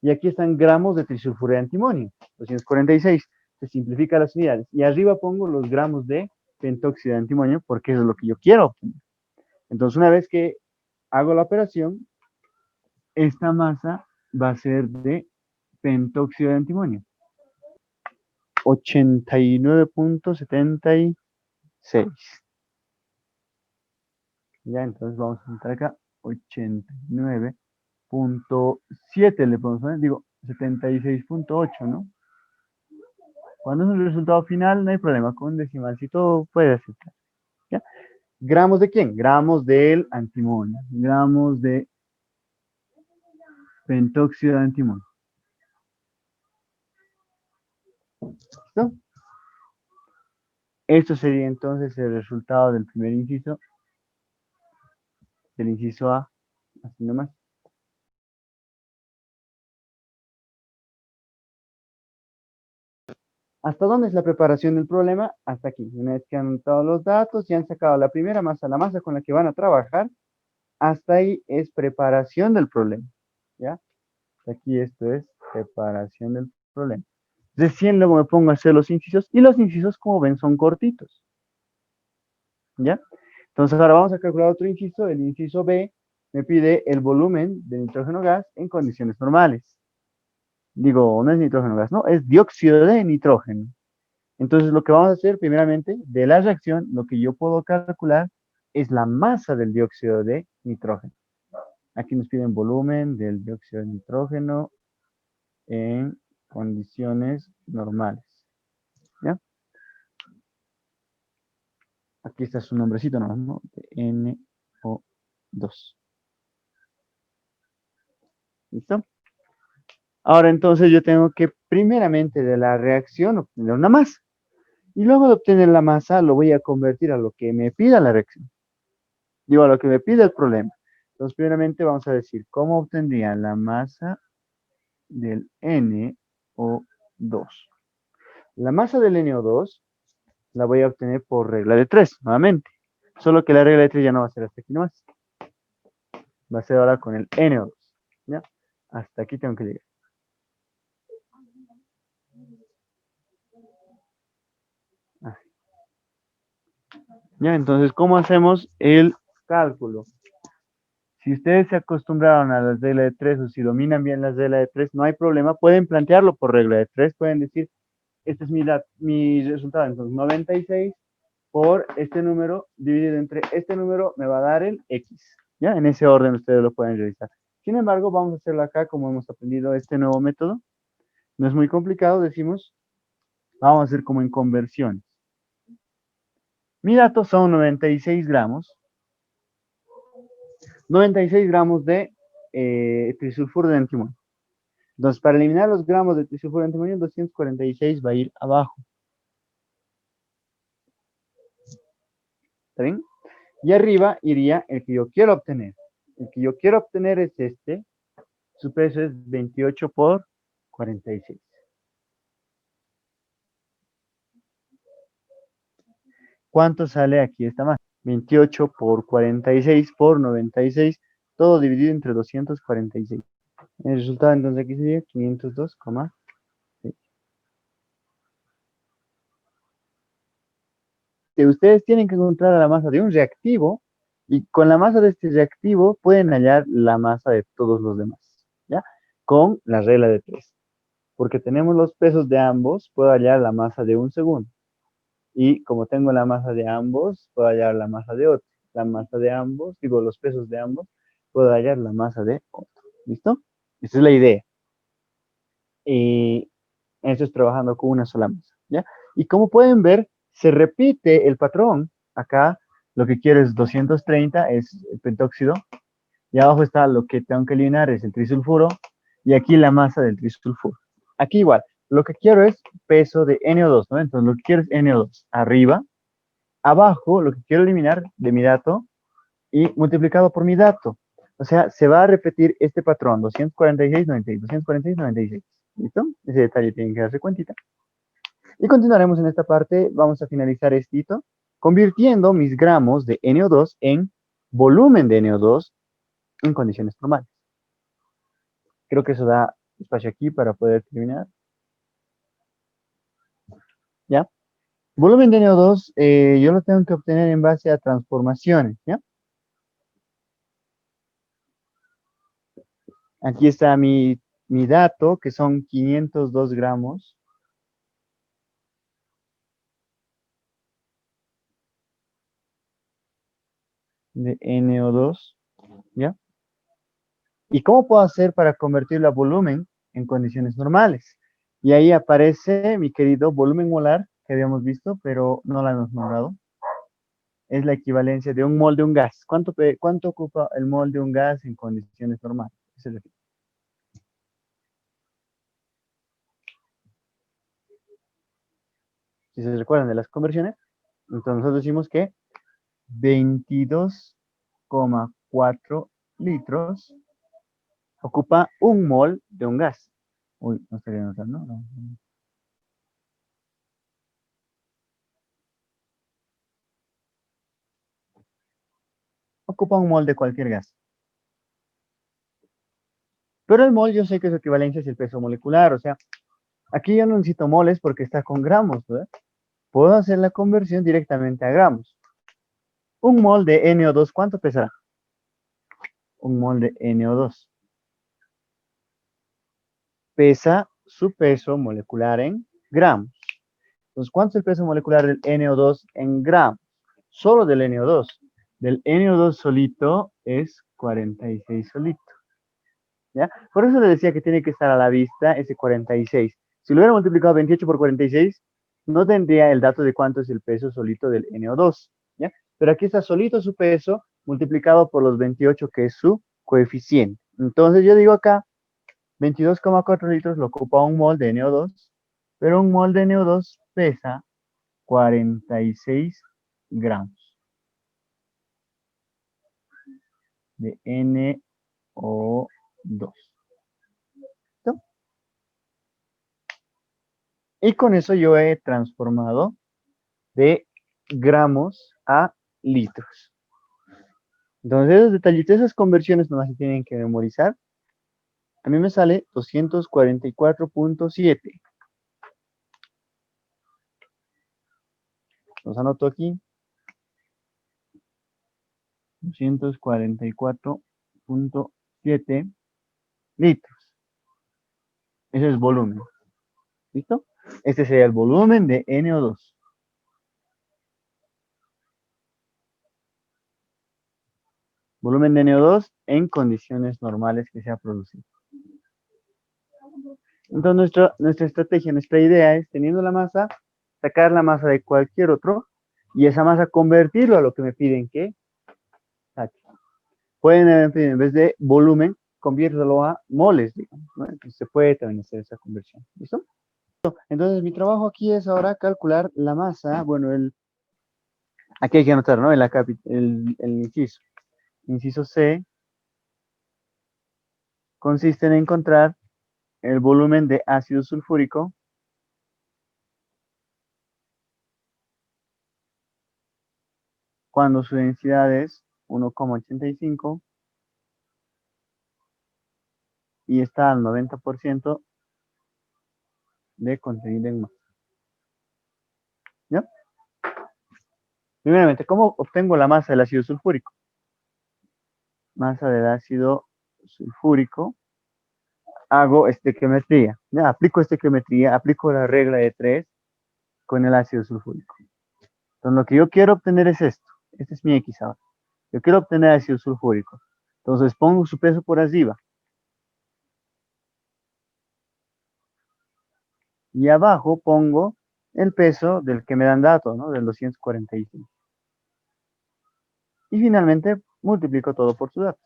Y aquí están gramos de trisulfuro de antimonio, 246. Se simplifica las unidades. Y arriba pongo los gramos de pentóxido de antimonio porque eso es lo que yo quiero obtener. Entonces, una vez que hago la operación, esta masa va a ser de pentóxido de antimonio. 89.76. Ya, entonces vamos a entrar acá. 89.7 le podemos poner, digo, 76.8, ¿no? Cuando es un resultado final, no hay problema. Con un decimalcito puede aceptar. ¿Ya? ¿Gramos de quién? Gramos del antimonio. Gramos de pentóxido de antimonio. ¿Listo? Esto sería entonces el resultado del primer inciso, del inciso A, así nomás. ¿Hasta dónde es la preparación del problema? Hasta aquí. Una vez que han anotado los datos y han sacado la primera masa, la masa con la que van a trabajar, hasta ahí es preparación del problema. ¿Ya? Aquí esto es preparación del problema. Recién luego me pongo a hacer los incisos y los incisos, como ven, son cortitos. ¿Ya? Entonces ahora vamos a calcular otro inciso. El inciso B me pide el volumen de nitrógeno gas en condiciones normales. Digo, no es nitrógeno gas, no, es dióxido de nitrógeno. Entonces lo que vamos a hacer primeramente de la reacción, lo que yo puedo calcular es la masa del dióxido de nitrógeno. Aquí nos piden volumen del dióxido de nitrógeno en condiciones normales. ¿Ya? Aquí está su nombrecito, ¿no? NO2. ¿Listo? Ahora entonces yo tengo que primeramente de la reacción obtener una masa. Y luego de obtener la masa lo voy a convertir a lo que me pida la reacción. Digo, lo que me pide el problema. Entonces, primeramente vamos a decir, ¿cómo obtendría la masa del NO2? La masa del NO2 la voy a obtener por regla de 3, nuevamente. Solo que la regla de 3 ya no va a ser hasta aquí nomás. Va a ser ahora con el NO2. ¿Ya? Hasta aquí tengo que llegar. Así. ¿Ya? Entonces, ¿cómo hacemos el cálculo? Si ustedes se acostumbraron a las reglas de 3 o si dominan bien las reglas de 3, no hay problema. Pueden plantearlo por regla de 3. Pueden decir, este es mi resultado. Entonces, 96 por este número dividido entre este número me va a dar el X. ¿Ya? En ese orden ustedes lo pueden realizar. Sin embargo, vamos a hacerlo acá como hemos aprendido este nuevo método. No es muy complicado, decimos, vamos a hacer como en conversiones. Mi dato son 96 gramos. 96 gramos de trisulfuro de antimonio. Entonces, para eliminar los gramos de trisulfuro de antimonio, 246 va a ir abajo. ¿Está bien? Y arriba iría el que yo quiero obtener. El que yo quiero obtener es este. Su peso es 28 por 46. ¿Cuánto sale aquí esta masa? 28 por 46 por 96, todo dividido entre 246. El resultado entonces aquí sería 502,6. Ustedes tienen que encontrar la masa de un reactivo y con la masa de este reactivo pueden hallar la masa de todos los demás, ¿ya? Con la regla de 3. Porque tenemos los pesos de ambos, puedo hallar la masa de un segundo. Y como tengo la masa de ambos, puedo hallar la masa de otro. La masa de ambos, digo, los pesos de ambos, puedo hallar la masa de otro. ¿Listo? Esa es la idea. Y eso es trabajando con una sola masa, ¿ya? Y como pueden ver, se repite el patrón. Acá lo que quiero es 230, es el pentóxido. Y abajo está lo que tengo que eliminar, es el trisulfuro. Y aquí la masa del trisulfuro. Aquí igual, lo que quiero es peso de NO2, ¿no? Entonces lo que quiero es NO2 arriba. Abajo, lo que quiero eliminar de mi dato y multiplicado por mi dato. O sea, se va a repetir este patrón, 246, 96, 246, 96. ¿Listo? Ese detalle tienen que darse cuentita. Y continuaremos en esta parte. Vamos a finalizar este hito, convirtiendo mis gramos de NO2 en volumen de NO2 en condiciones normales. Creo que eso da espacio aquí para poder terminar. ¿Ya? Volumen de NO2 yo lo tengo que obtener en base a transformaciones. ¿Ya? Aquí está mi dato, que son 502 gramos. De NO2, ¿ya? ¿Y cómo puedo hacer para convertirlo a volumen en condiciones normales? Y ahí aparece mi querido volumen molar que habíamos visto, pero no lo hemos nombrado. Es la equivalencia de un mol de un gas. ¿Cuánto ocupa el mol de un gas en condiciones normales? Si se recuerdan de las conversiones, entonces nosotros decimos que 22,4 litros ocupa un mol de un gas. Uy, no estaría notando, ¿no? Ocupa un mol de cualquier gas. Pero el mol yo sé que su equivalencia es el peso molecular, o sea, aquí yo no necesito moles porque está con gramos, ¿verdad? Puedo hacer la conversión directamente a gramos. Un mol de NO2, ¿cuánto pesará? Un mol de NO2. Pesa su peso molecular en gramos. Entonces, ¿cuánto es el peso molecular del NO2 en gramos? Solo del NO2. Del NO2 solito es 46 solito. ¿Ya? Por eso le decía que tiene que estar a la vista ese 46. Si lo hubiera multiplicado 28 por 46, no tendría el dato de cuánto es el peso solito del NO2. ¿Ya? Pero aquí está solito su peso multiplicado por los 28, que es su coeficiente. Entonces yo digo acá, 22,4 litros lo ocupa un mol de NO2, pero un mol de NO2 pesa 46 gramos. de NO2. ¿Listo? Y con eso yo he transformado de gramos a litros. Entonces, esos detallitos, esas conversiones nomás se tienen que memorizar. A mí me sale 244.7. Los anoto aquí. 244.7 litros. Ese es volumen. ¿Listo? Este sería el volumen de NO2. Volumen de NO2 en condiciones normales que se ha producido. Entonces, nuestra estrategia, nuestra idea es, teniendo la masa, sacar la masa de cualquier otro y esa masa convertirlo a lo que me piden que saque. Pueden, en vez de volumen, conviértelo a moles, digamos, ¿no? Entonces, se puede también hacer esa conversión. ¿Listo? Entonces, mi trabajo aquí es ahora calcular la masa. Bueno, aquí hay que anotar, ¿no? El inciso. Inciso C consiste en encontrar el volumen de ácido sulfúrico cuando su densidad es 1,85 y está al 90% de contenido en masa. ¿Ya? Primeramente, ¿cómo obtengo la masa del ácido sulfúrico? Masa del ácido sulfúrico. Hago estequiometría. Ya, aplico estequiometría, aplico la regla de 3 con el ácido sulfúrico. Entonces, lo que yo quiero obtener es esto. Este es mi X ahora. Yo quiero obtener ácido sulfúrico. Entonces, pongo su peso por arriba. Y abajo pongo el peso del que me dan datos, ¿no? Del 245. Y finalmente multiplico todo por su dato.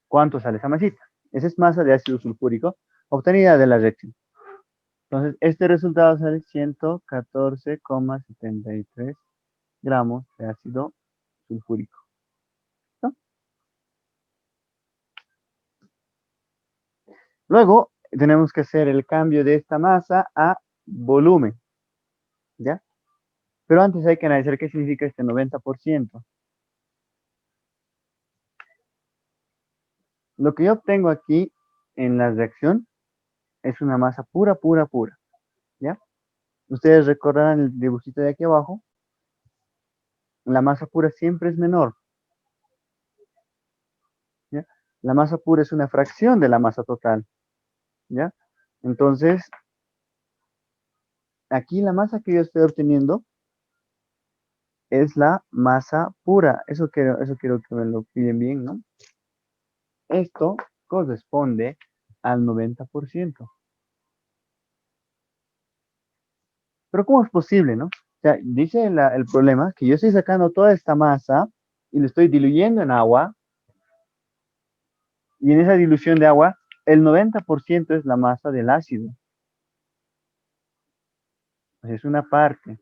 ¿Cuánto sale esa masita? Esa es masa de ácido sulfúrico obtenida de la reacción. Entonces, este resultado sale 114,73 gramos de ácido sulfúrico. ¿No? Luego, tenemos que hacer el cambio de esta masa a volumen. ¿Ya? Pero antes hay que analizar qué significa este 90%. Lo que yo obtengo aquí en la reacción es una masa pura, pura, pura. ¿Ya? Ustedes recordarán el dibujito de aquí abajo. La masa pura siempre es menor. ¿Ya? La masa pura es una fracción de la masa total. ¿Ya? Entonces, aquí la masa que yo estoy obteniendo es la masa pura. Eso quiero que me lo piden bien, ¿no? Esto corresponde al 90%. Pero ¿cómo es posible, no? O sea, dice el problema que yo estoy sacando toda esta masa y lo estoy diluyendo en agua. Y en esa dilución de agua, el 90% es la masa del ácido. Pues es una parte.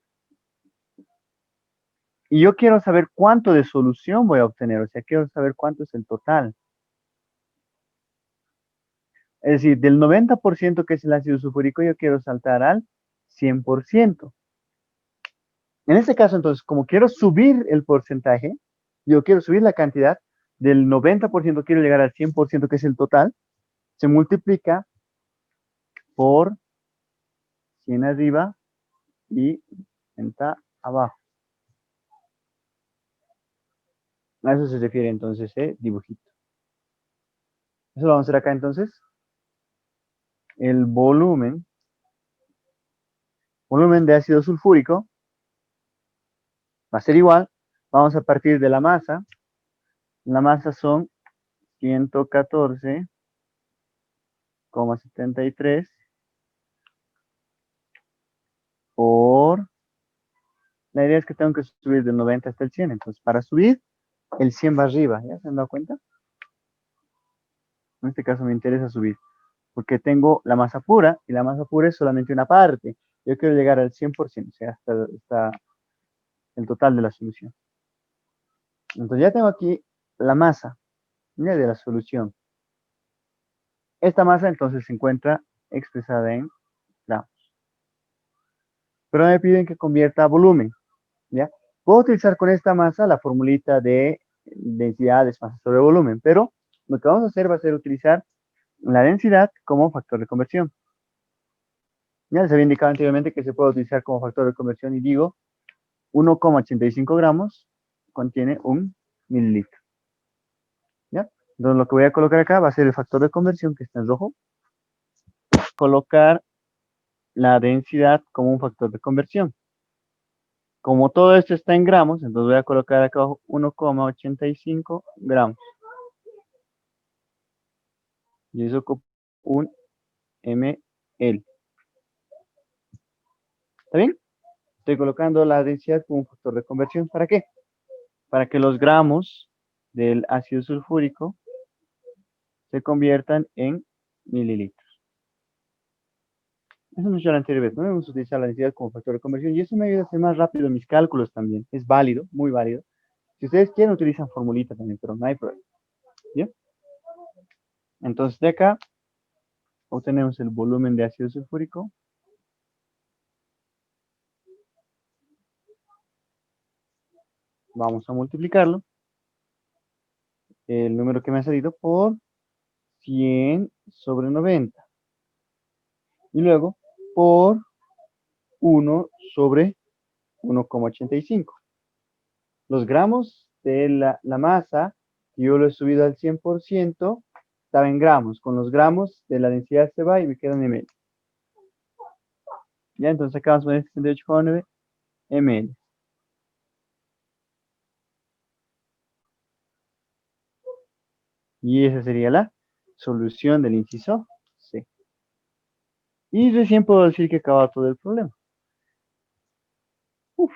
Y yo quiero saber cuánto de solución voy a obtener. O sea, quiero saber cuánto es el total. Es decir, del 90% que es el ácido sulfúrico, yo quiero saltar al 100%. En este caso, entonces, como quiero subir el porcentaje, yo quiero subir la cantidad, del 90% quiero llegar al 100%, que es el total, se multiplica por 100 arriba y 90 abajo. A eso se refiere entonces dibujito. Eso lo vamos a hacer acá entonces. El volumen de ácido sulfúrico va a ser igual. Vamos a partir de la masa. La masa son 114,73 por... La idea es que tengo que subir del 90 hasta el 100. Entonces, para subir, el 100 va arriba. ¿Ya se han dado cuenta? En este caso me interesa subir. Porque tengo la masa pura, y la masa pura es solamente una parte. Yo quiero llegar al 100%, o sea, hasta el total de la solución. Entonces ya tengo aquí la masa, ¿ya? De la solución. Esta masa entonces se encuentra expresada en gramos. Pero me piden que convierta a volumen, ¿ya? Puedo utilizar con esta masa la formulita de densidad es masa sobre volumen, pero lo que vamos a hacer va a ser utilizar la densidad como factor de conversión. Ya les había indicado anteriormente que se puede utilizar como factor de conversión y digo 1,85 gramos contiene un mililitro. ¿Ya? Entonces lo que voy a colocar acá va a ser el factor de conversión que está en rojo. Colocar la densidad como un factor de conversión. Como todo esto está en gramos, entonces voy a colocar acá abajo 1,85 gramos. Y eso ocupa un ml. ¿Está bien? Estoy colocando la densidad como un factor de conversión. ¿Para qué? Para que los gramos del ácido sulfúrico se conviertan en mililitros. Eso me hecho la anterior vez, ¿no? Vamos a utilizar la densidad como factor de conversión y eso me ayuda a hacer más rápido mis cálculos también. Es válido, muy válido. Si ustedes quieren, utilizan formulita también, pero no hay problema. ¿Bien? Entonces, de acá obtenemos el volumen de ácido sulfúrico. Vamos a multiplicarlo. El número que me ha salido por 100 sobre 90. Y luego por 1 sobre 1,85. Los gramos de la masa, yo lo he subido al 100%, estaba en gramos. Con los gramos de la densidad se va y me quedan ml. Ya, entonces acá vamos a poner 68,9 ml. Y esa sería la solución del inciso C. Y recién puedo decir que he acabado todo el problema. Uf.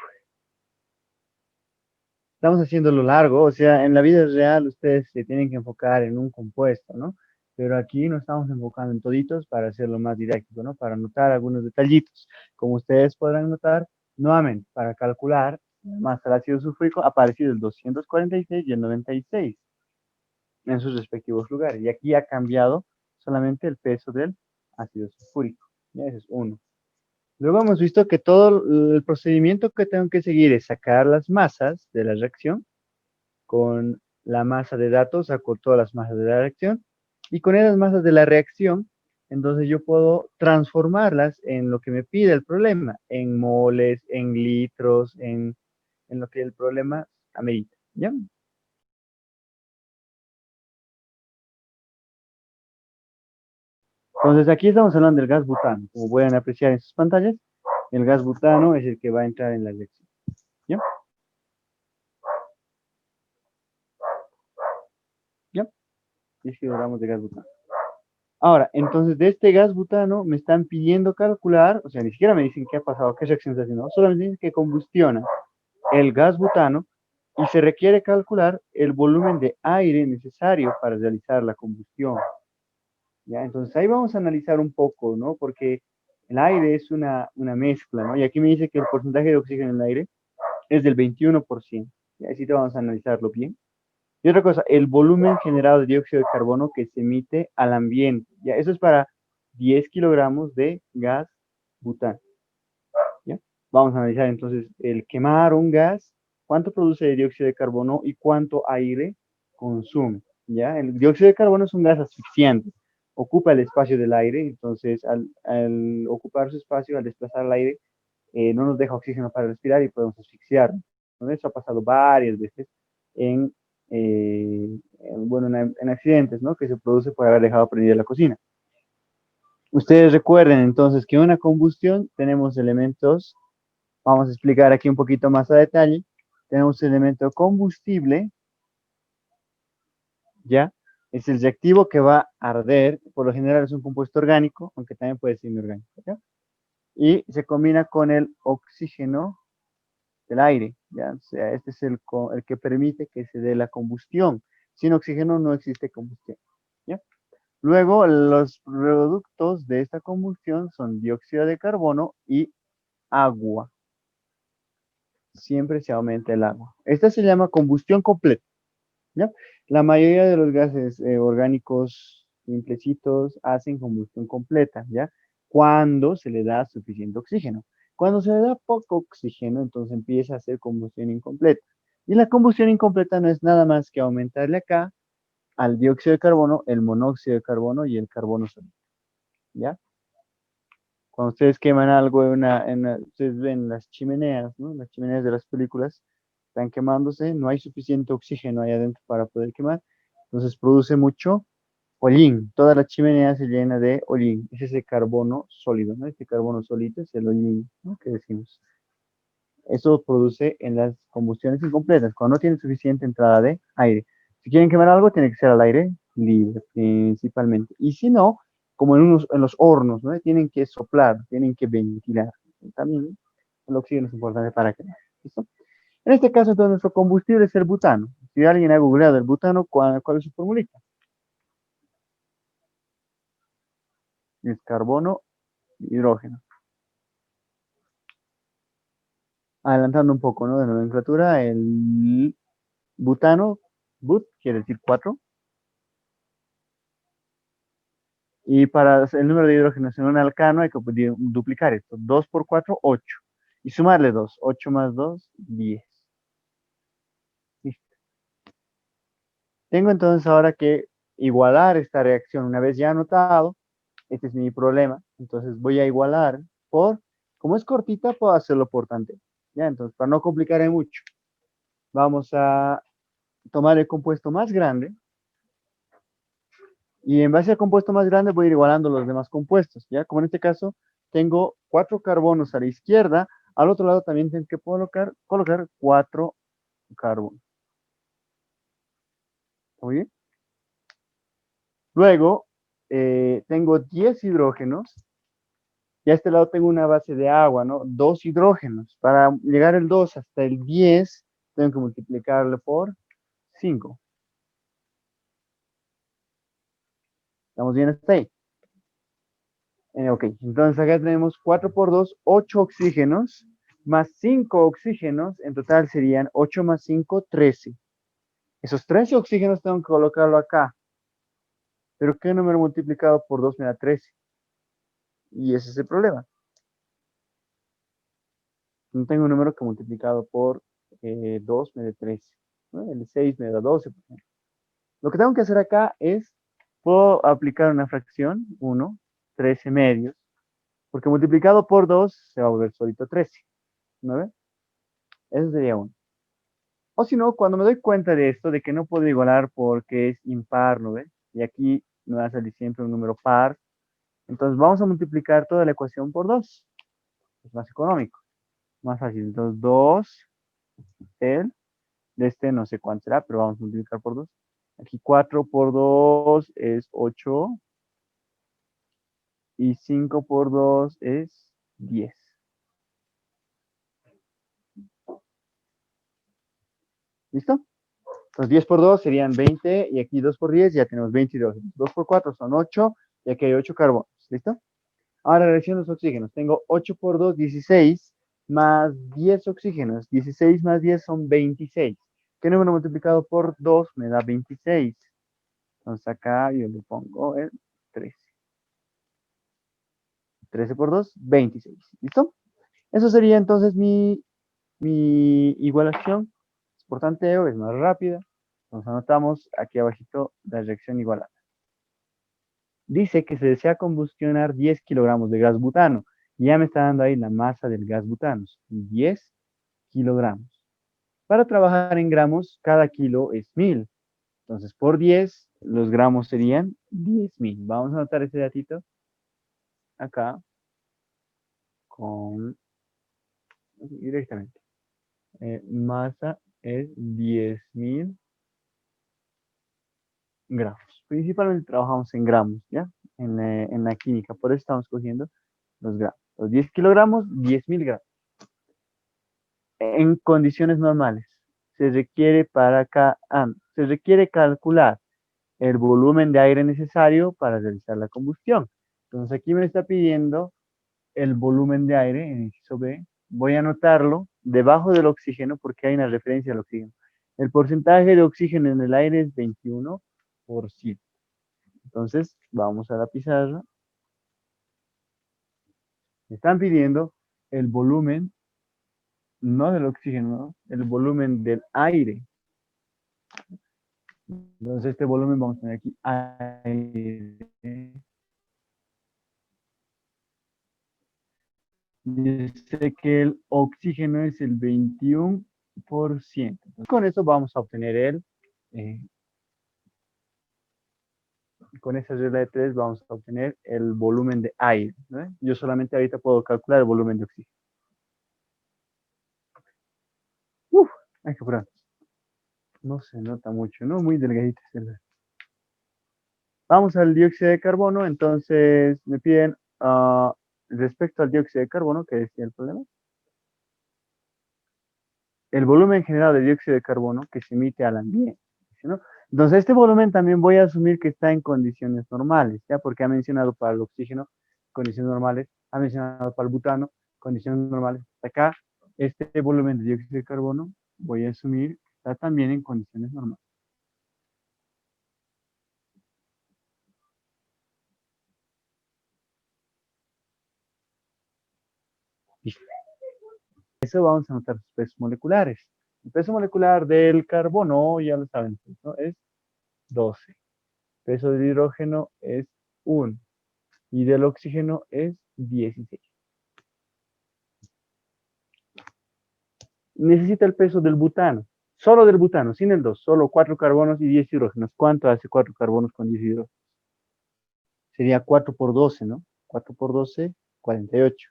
Estamos haciéndolo largo, o sea, en la vida real ustedes se tienen que enfocar en un compuesto, ¿no? Pero aquí nos estamos enfocando en toditos para hacerlo más didáctico, ¿no? Para notar algunos detallitos. Como ustedes podrán notar, nuevamente, para calcular la masa del ácido sulfúrico ha aparecido el 246 y el 96 en sus respectivos lugares. Y aquí ha cambiado solamente el peso del ácido sulfúrico. Ya, ese es uno. Luego hemos visto que todo el procedimiento que tengo que seguir es sacar las masas de la reacción. Con la masa de datos saco todas las masas de la reacción. Y con esas masas de la reacción, entonces yo puedo transformarlas en lo que me pide el problema, en moles, en litros, en lo que el problema amerita. ¿Ya? Entonces aquí estamos hablando del gas butano. Como pueden apreciar en sus pantallas, el gas butano es el que va a entrar en la reacción. ¿Ya? ¿Ya? 10 kilogramos de gas butano. Ahora, entonces de este gas butano me están pidiendo calcular, o sea, ni siquiera me dicen qué ha pasado, qué reacción está haciendo, solo me dicen que combustiona el gas butano y se requiere calcular el volumen de aire necesario para realizar la combustión. ¿Ya? Entonces ahí vamos a analizar un poco, ¿no? Porque el aire es una mezcla, ¿no? Y aquí me dice que el porcentaje de oxígeno en el aire es del 21%. Y así te vamos a analizarlo bien. Y otra cosa, el volumen generado de dióxido de carbono que se emite al ambiente. ¿Ya? Eso es para 10 kilogramos de gas butano. ¿Ya? Vamos a analizar entonces el quemar un gas, cuánto produce de dióxido de carbono y cuánto aire consume. ¿Ya? El dióxido de carbono es un gas asfixiante, ocupa el espacio del aire, entonces al ocupar su espacio, al desplazar el aire, no nos deja oxígeno para respirar y podemos asfixiar. Entonces, eso ha pasado varias veces en, bueno, en accidentes, ¿no? Que se produce por haber dejado prendida la cocina. Ustedes recuerden entonces que en una combustión tenemos elementos, vamos a explicar aquí un poquito más a detalle, tenemos el elemento combustible, ¿ya? Es el reactivo que va a arder, por lo general es un compuesto orgánico, aunque también puede ser inorgánico, ¿ya? Y se combina con el oxígeno del aire, ¿ya? O sea, este es el que permite que se dé la combustión. Sin oxígeno no existe combustión, ¿ya? Luego, los productos de esta combustión son dióxido de carbono y agua. siempre se aumenta el agua. Esta se llama combustión completa, ¿ya? La mayoría de los gases orgánicos simplecitos hacen combustión completa, ¿ya? Cuando se le da suficiente oxígeno. Cuando se le da poco oxígeno, entonces empieza a hacer combustión incompleta. Y la combustión incompleta no es nada más que aumentarle acá al dióxido de carbono, el monóxido de carbono y el carbono sólido, ¿ya? Cuando ustedes queman algo ustedes ven las chimeneas, ¿no? Las chimeneas de las películas están quemándose, no hay suficiente oxígeno ahí adentro para poder quemar, entonces produce mucho hollín. Toda la chimenea se llena de hollín. Es ese carbono sólido, ¿no? Este carbono sólido es el hollín, ¿no? Que decimos. Eso produce en las combustiones incompletas, cuando no tiene suficiente entrada de aire. Si quieren quemar algo, tiene que ser al aire libre, principalmente. Y si no, como en los hornos, ¿no? Tienen que soplar, tienen que ventilar. También el oxígeno es importante para quemar. ¿Listo? En este caso, entonces, nuestro combustible es el butano. Si alguien ha googleado el butano, ¿cuál es su formulita? Es carbono, hidrógeno. Adelantando un poco, ¿no? De nomenclatura, el butano, but quiere decir 4. Y para el número de hidrógenos en un alcano hay que duplicar esto. 2 por 4, 8. Y sumarle 2. 8 más 2, 10. Listo. Tengo entonces ahora que igualar esta reacción. Una vez ya anotado, este es mi problema. Entonces voy a igualar como es cortita, puedo hacerlo por tanteo. Ya, entonces, para no complicar mucho, vamos a tomar el compuesto más grande. Y en base al compuesto más grande voy a ir igualando los demás compuestos, ¿ya? Como en este caso, tengo 4 carbonos a la izquierda, al otro lado también tengo que colocar 4 carbonos. ¿Muy bien? Luego, tengo 10 hidrógenos, y a este lado tengo una base de agua, ¿no? 2 hidrógenos. Para llegar el 2 hasta el 10, tengo que multiplicarlo por 5. ¿Estamos bien hasta ahí? Ok, entonces acá tenemos 4 por 2, 8 oxígenos, más 5 oxígenos, en total serían 8 más 5, 13. Esos 13 oxígenos tengo que colocarlo acá. Pero ¿qué número multiplicado por 2 me da 13? Y ese es el problema. No tengo un número que multiplicado por 2 me dé 13. ¿No? El 6 me da 12, por ejemplo. Lo que tengo que hacer acá es, puedo aplicar una fracción, 1, 13 medios, porque multiplicado por 2 se va a volver solito 13. ¿No ve? Eso sería 1. O si no, cuando me doy cuenta de esto, de que no puedo igualar porque es impar, ¿no ve? Y aquí me va a salir siempre un número par. Entonces vamos a multiplicar toda la ecuación por 2. Es más económico, más fácil. Entonces 2, el, de este no sé cuánto será, pero vamos a multiplicar por 2. Aquí 4 por 2 es 8. Y 5 por 2 es 10. ¿Listo? Entonces 10 por 2 serían 20 y aquí 2 por 10 ya tenemos 22. 2 por 4 son 8 y aquí hay 8 carbonos. ¿Listo? Ahora reacción de los oxígenos. Tengo 8 por 2, 16 más 10 oxígenos. 16 más 10 son 26. ¿Qué número multiplicado por 2 me da 26? Entonces acá yo le pongo el 13. 13 por 2, 26. ¿Listo? Eso sería entonces mi igualación. Es por tanteo, es más rápida. Nos anotamos aquí abajito la reacción igualada. Dice que se desea combustionar 10 kilogramos de gas butano. Ya me está dando ahí la masa del gas butano. 10 kilogramos. Para trabajar en gramos, cada kilo es 1000. Entonces, por 10, los gramos serían 10.000. Vamos a anotar ese datito acá con directamente. Masa es 10.000 gramos. Principalmente trabajamos en gramos, ¿ya? En la química, por eso estamos cogiendo los gramos. Los 10 kilogramos, 10.000 gramos. En condiciones normales, se requiere calcular el volumen de aire necesario para realizar la combustión. Entonces aquí me está pidiendo el volumen de aire en inciso B voy a anotarlo debajo del oxígeno porque hay una referencia al oxígeno. El porcentaje de oxígeno en el aire es 21%. Entonces, vamos a la pizarra. Me están pidiendo el volumen, no del oxígeno, ¿no? El volumen del aire. Entonces, este volumen vamos a poner aquí aire. Dice que el oxígeno es el 21%. Entonces, con eso vamos a obtener eh, con esa regla de 3 vamos a obtener el volumen de aire, ¿no? Yo solamente ahorita puedo calcular el volumen de oxígeno. Uf, hay que apurar. No se nota mucho, ¿no? Muy delgadito. Vamos al dióxido de carbono, entonces me piden respecto al dióxido de carbono, que decía el problema, el volumen generado de dióxido de carbono que se emite al ambiente, ¿no? Entonces este volumen también voy a asumir que está en condiciones normales, ¿ya? Porque ha mencionado para el oxígeno condiciones normales, ha mencionado para el butano condiciones normales. Acá, este volumen de dióxido de carbono voy a asumir que está también en condiciones normales. Eso vamos a anotar sus pesos moleculares. El peso molecular del carbono, ya lo saben, ¿no? Es 12. El peso del hidrógeno es 1. Y del oxígeno es 16. Necesita el peso del butano. Solo del butano, sin el 2. Solo 4 carbonos y 10 hidrógenos. ¿Cuánto hace 4 carbonos con 10 hidrógenos? Sería 4 por 12, ¿no? 4 por 12, 48.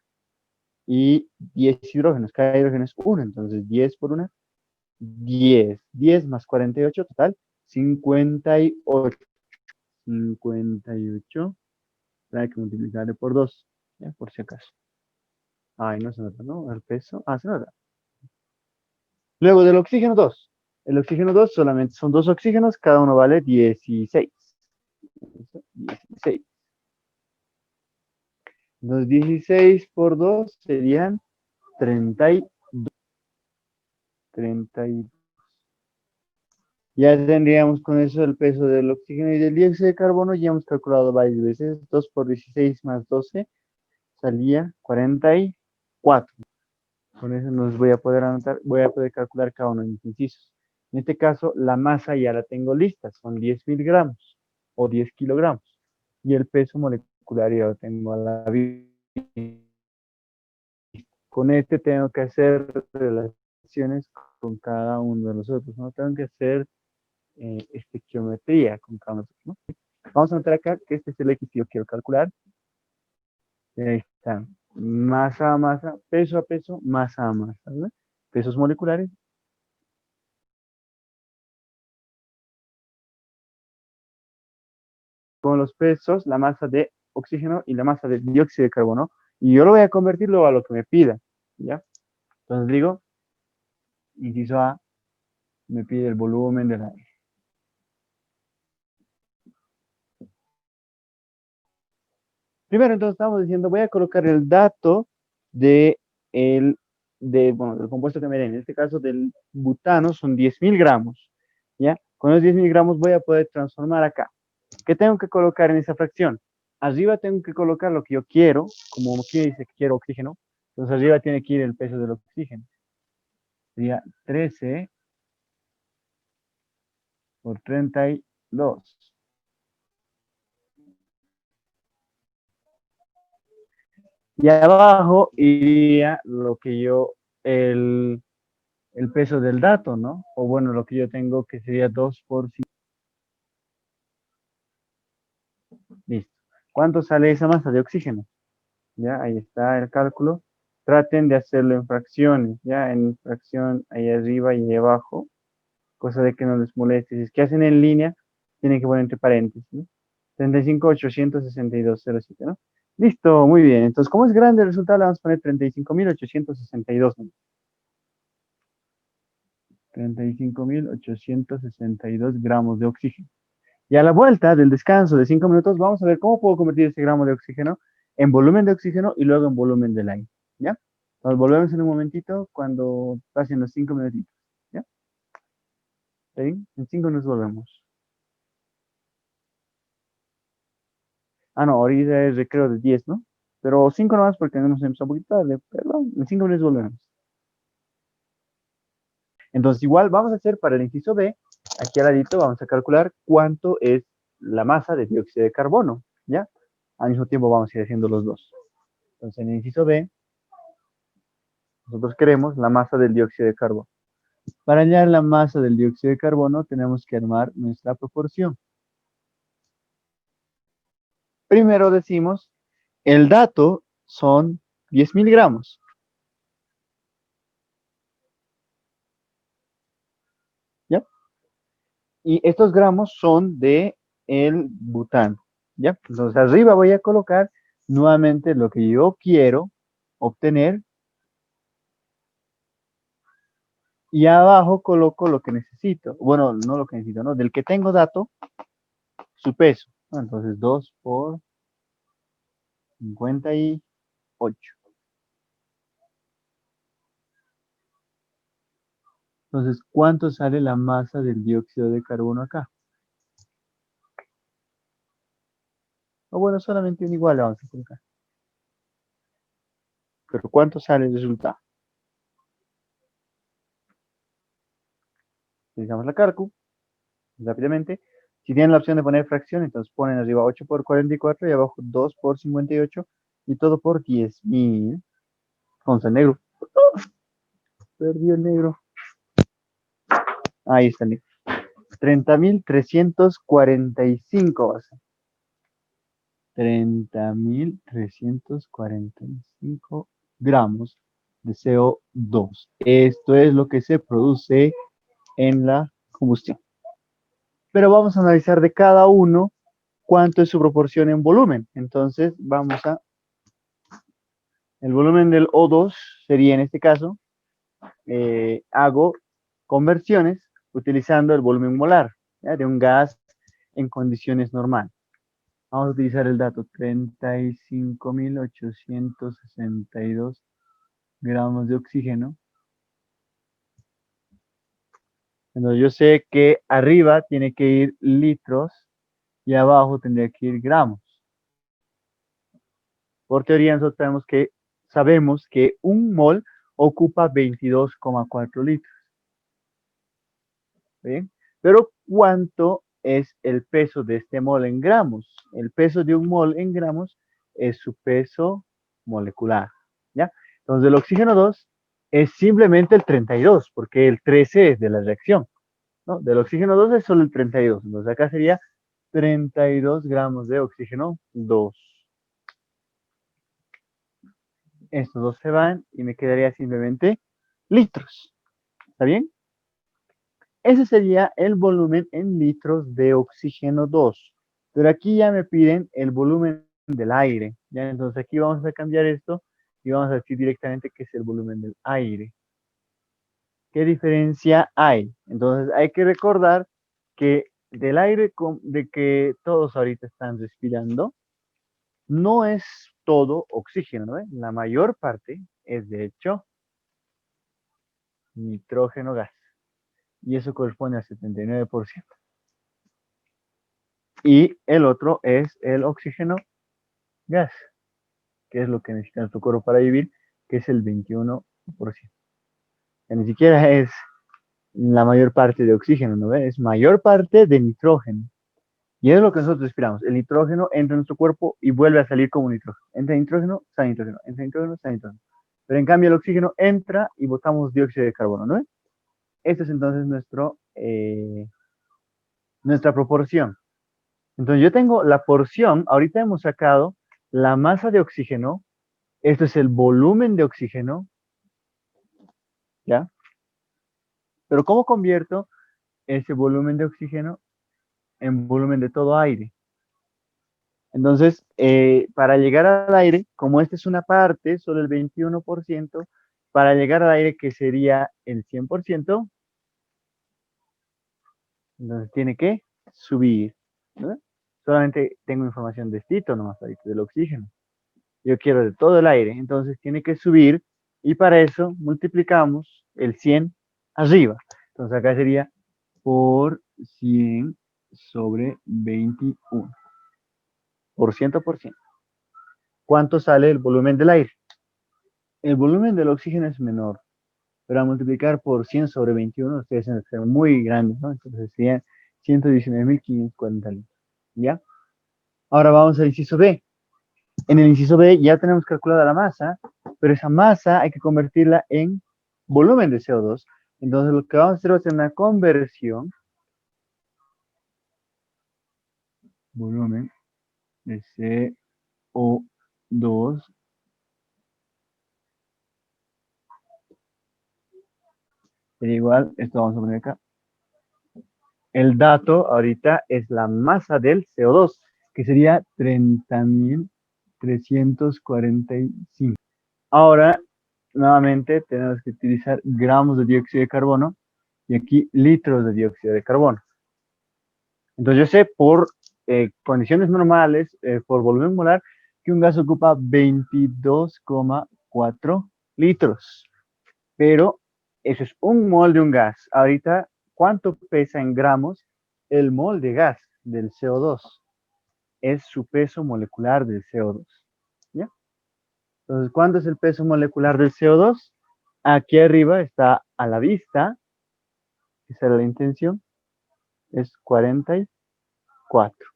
Y 10 hidrógenos. Cada hidrógeno es 1. Entonces 10 por 1, 10. 10 más 48, total, 58. 58. Hay que multiplicarle por 2, ¿ya? Por si acaso. Ay, no se nota, ¿no? El peso. Ah, se nota. Luego del oxígeno 2. El oxígeno 2 solamente son 2 oxígenos, cada uno vale 16. 16. Los 16 por 2 serían 32. 32. Ya tendríamos con eso el peso del oxígeno y del dióxido de carbono. Ya hemos calculado varias veces. 2 por 16 más 12 salía 44. Con eso nos voy a poder anotar, voy a poder calcular cada uno de mis incisos. En este caso, la masa ya la tengo lista, son 10.000 gramos o 10 kilogramos. Y el peso molecular ya lo tengo a la vista. Con este tengo que hacer relaciones con cada uno de los otros, ¿no? Tengo que hacer estequiometría con cada uno de los otros, ¿no? Vamos a notar acá que este es el X que yo quiero calcular. Ahí está. Masa a masa, peso a peso, masa a masa, ¿no? Pesos moleculares. Con los pesos, la masa de oxígeno y la masa de dióxido de carbono. Y yo lo voy a convertirlo a lo que me pida, ¿ya? Entonces digo, inciso A, me pide el volumen del aire. Primero, entonces estamos diciendo, voy a colocar el dato de bueno, del compuesto que me den. En este caso del butano son 10.000 gramos, ¿ya? Con los 10.000 gramos voy a poder transformar acá. ¿Qué tengo que colocar en esa fracción? Arriba tengo que colocar lo que yo quiero, como aquí dice que quiero oxígeno, entonces arriba tiene que ir el peso del oxígeno. Sería 13 por 32. Y abajo iría lo que yo, el peso del dato, ¿no? O bueno, lo que yo tengo que sería 2 por 5. Listo. ¿Cuánto sale esa masa de oxígeno? Ya, ahí está el cálculo. Traten de hacerlo en fracciones, ya, en fracción ahí arriba y ahí abajo, cosa de que no les moleste. Si es que hacen en línea, tienen que poner entre paréntesis, ¿no? 35.862,07, ¿no? Listo, muy bien. Entonces, como es grande el resultado, le vamos a poner 35.862. 35.862 gramos de oxígeno. Y a la vuelta del descanso de 5 minutos, vamos a ver cómo puedo convertir ese gramo de oxígeno en volumen de oxígeno y luego en volumen del aire. ¿Ya? Nos volvemos en un momentito cuando pasen los 5 minutitos. ¿Ya? ¿Está bien? En 5 nos volvemos. Ah, no, ahorita es recreo de 10, ¿no? Pero 5 nomás porque hemos empezado un poquito tarde. Perdón, en 5 minutos volvemos. Entonces, igual vamos a hacer para el inciso B, aquí al ladito vamos a calcular cuánto es la masa de dióxido de carbono, ¿ya? Al mismo tiempo vamos a ir haciendo los dos. Entonces, en el inciso B, nosotros queremos la masa del dióxido de carbono. Para hallar la masa del dióxido de carbono, tenemos que armar nuestra proporción. Primero decimos, el dato son 10.000 gramos. ¿Ya? Y estos gramos son de el butano, ¿ya? Entonces arriba voy a colocar nuevamente lo que yo quiero obtener y abajo coloco lo que necesito. Bueno, no lo que necesito, ¿no? Del que tengo dato, su peso, ¿no? Entonces 2 por 58. Entonces, ¿cuánto sale la masa del dióxido de carbono acá? O bueno, solamente un igual le vamos a colocar. Pero ¿cuánto sale el resultado? Utilizamos la Carcu rápidamente. Si tienen la opción de poner fracción, entonces ponen arriba 8 por 44 y abajo 2 por 58 y todo por 10.000. Vamos al negro. Perdió el negro. Ahí está el negro. 30.345 va a ser. 30.345 gramos de CO2. Esto es lo que se produce en la combustión. Pero vamos a analizar de cada uno cuánto es su proporción en volumen. Entonces, vamos a... El volumen del O2 sería, en este caso, hago conversiones utilizando el volumen molar, ¿ya? De un gas en condiciones normales. Vamos a utilizar el dato 35.862 gramos de oxígeno. Entonces yo sé que arriba tiene que ir litros y abajo tendría que ir gramos. Por teoría nosotros sabemos que un mol ocupa 22,4 litros. ¿Bien? Pero ¿cuánto es el peso de este mol en gramos? El peso de un mol en gramos es su peso molecular. ¿Ya? Entonces el oxígeno 2 es simplemente el 32, porque el 13 es de la reacción, ¿no? Del oxígeno 2 es solo el 32. Entonces acá sería 32 gramos de oxígeno 2. Estos dos se van y me quedaría simplemente litros. ¿Está bien? Ese sería el volumen en litros de oxígeno 2. Pero aquí ya me piden el volumen del aire. ¿Ya? Entonces aquí vamos a cambiar esto y vamos a decir directamente qué es el volumen del aire. ¿Qué diferencia hay? Entonces hay que recordar que del aire de que todos ahorita están respirando, no es todo oxígeno, ¿no? La mayor parte es de hecho nitrógeno gas. Y eso corresponde al 79%. Y el otro es el oxígeno gas, que es lo que necesita nuestro cuerpo para vivir, que es el 21%. Que ni siquiera es la mayor parte de oxígeno, ¿no ves? Es mayor parte de nitrógeno. Y es lo que nosotros respiramos. El nitrógeno entra en nuestro cuerpo y vuelve a salir como nitrógeno. Entra nitrógeno, sale nitrógeno. Entra nitrógeno, sale nitrógeno. Pero en cambio el oxígeno entra y botamos dióxido de carbono, ¿no ves? Esta es entonces nuestra proporción. Entonces yo tengo la porción, ahorita hemos sacado la masa de oxígeno, esto es el volumen de oxígeno, ¿ya? Pero ¿cómo convierto ese volumen de oxígeno en volumen de todo aire? Entonces, para llegar al aire, como esta es una parte, solo el 21%, para llegar al aire, que sería el 100%, entonces tiene que subir, ¿no? Solamente tengo información de esto nomás ahorita, del oxígeno. Yo quiero de todo el aire, entonces tiene que subir Y para eso multiplicamos el 100 arriba. Entonces acá sería por 100 sobre 21. Por ciento por ciento. ¿Cuánto sale el volumen del aire? El volumen del oxígeno es menor, pero al multiplicar por 100 sobre 21, ustedes van a ser muy grandes, ¿no? Entonces serían 119.540 litros. ¿Ya? Ahora vamos al inciso B. En el inciso B ya tenemos calculada la masa, pero esa masa hay que convertirla en volumen de CO2. Entonces lo que vamos a hacer va a ser una conversión, volumen de CO2, sería igual, esto vamos a poner acá. El dato ahorita es la masa del CO2, que sería 30.345. Ahora, nuevamente, tenemos que utilizar gramos de dióxido de carbono y aquí litros de dióxido de carbono. Entonces yo sé por condiciones normales, por volumen molar, que un gas ocupa 22,4 litros. Pero eso es un mol de un gas. Ahorita, ¿cuánto pesa en gramos el mol de gas del CO2? Es su peso molecular del CO2. ¿Ya? Entonces, ¿cuánto es el peso molecular del CO2? Aquí arriba está a la vista. Esa era la intención. Es 44.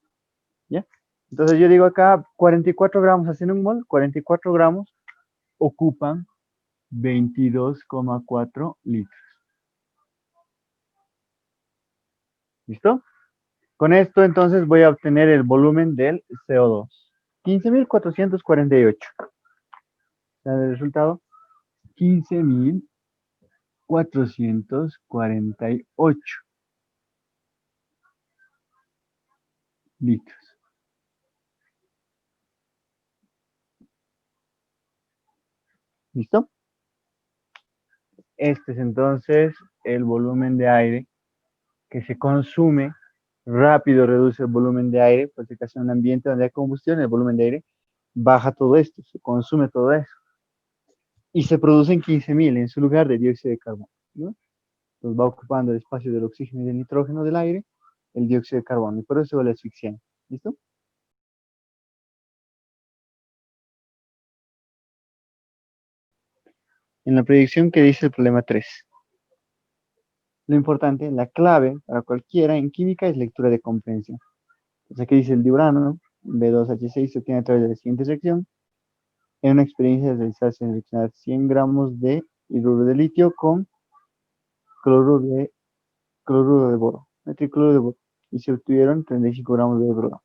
¿Ya? Entonces yo digo acá 44 gramos hacen un mol. 44 gramos ocupan 22,4 litros. ¿Listo? Con esto entonces voy a obtener el volumen del CO2. 15.448. El resultado, 15.448 litros. ¿Listo? Este es entonces el volumen de aire que se consume. Rápido reduce el volumen de aire, porque casi en un ambiente donde hay combustión, el volumen de aire baja todo esto, se consume todo eso. Y se producen 15.000 en su lugar de dióxido de carbono, ¿no? Entonces va ocupando el espacio del oxígeno y del nitrógeno del aire, el dióxido de carbono, y por eso se vuelve asfixiante. ¿Listo? En la predicción que dice el problema 3. Lo importante, la clave para cualquiera en química es lectura de comprensión. Entonces aquí dice el diurano, B2H6 se obtiene a través de la siguiente reacción. En una experiencia realizada se reaccionar 100 gramos de hidruro de litio con cloruro de boro, metilcloruro de boro, y se obtuvieron 35 gramos de borano.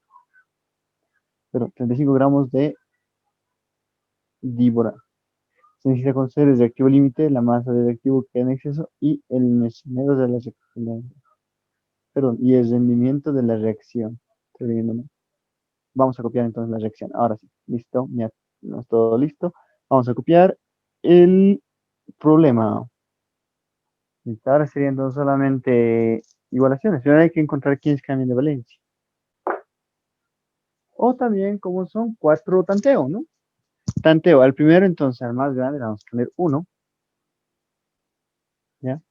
Pero 35 gramos de diborano. Se necesita conocer el reactivo límite, la masa del reactivo que queda en exceso y el mesonero de la reacción. Perdón, y el rendimiento de la reacción. Estoy leyendo mal. Vamos a copiar entonces la reacción. Ahora sí, listo, ya no es todo listo. Vamos a copiar el problema. Listo, ahora serían entonces solamente igualaciones. Pero hay que encontrar quiénes cambian de valencia. O también como son 4 tanteo, ¿no? Tanteo, al primero entonces, al más grande, le vamos a poner 1. ¿Ya?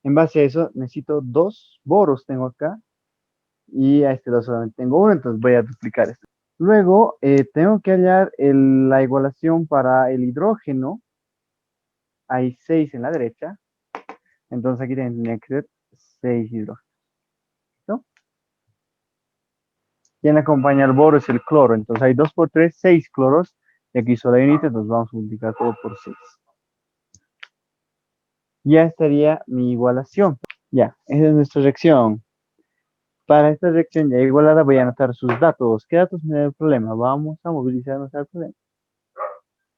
En base a eso, necesito 2 boros, tengo acá. Y a este 2 solamente tengo 1, entonces voy a duplicar esto. Luego, tengo que hallar la igualación para el hidrógeno. Hay 6 en la derecha. Entonces aquí tendría que ser 6 hidrógenos. ¿No? Quien acompaña al boro es el cloro. Entonces hay 2 por 3, 6 cloros. Y aquí solo hay un hito, entonces vamos a multiplicar todo por 6. Ya estaría mi igualación. Ya, esa es nuestra reacción. Para esta reacción ya igualada voy a anotar sus datos. ¿Qué datos me da el problema? Vamos a movilizarnos al problema.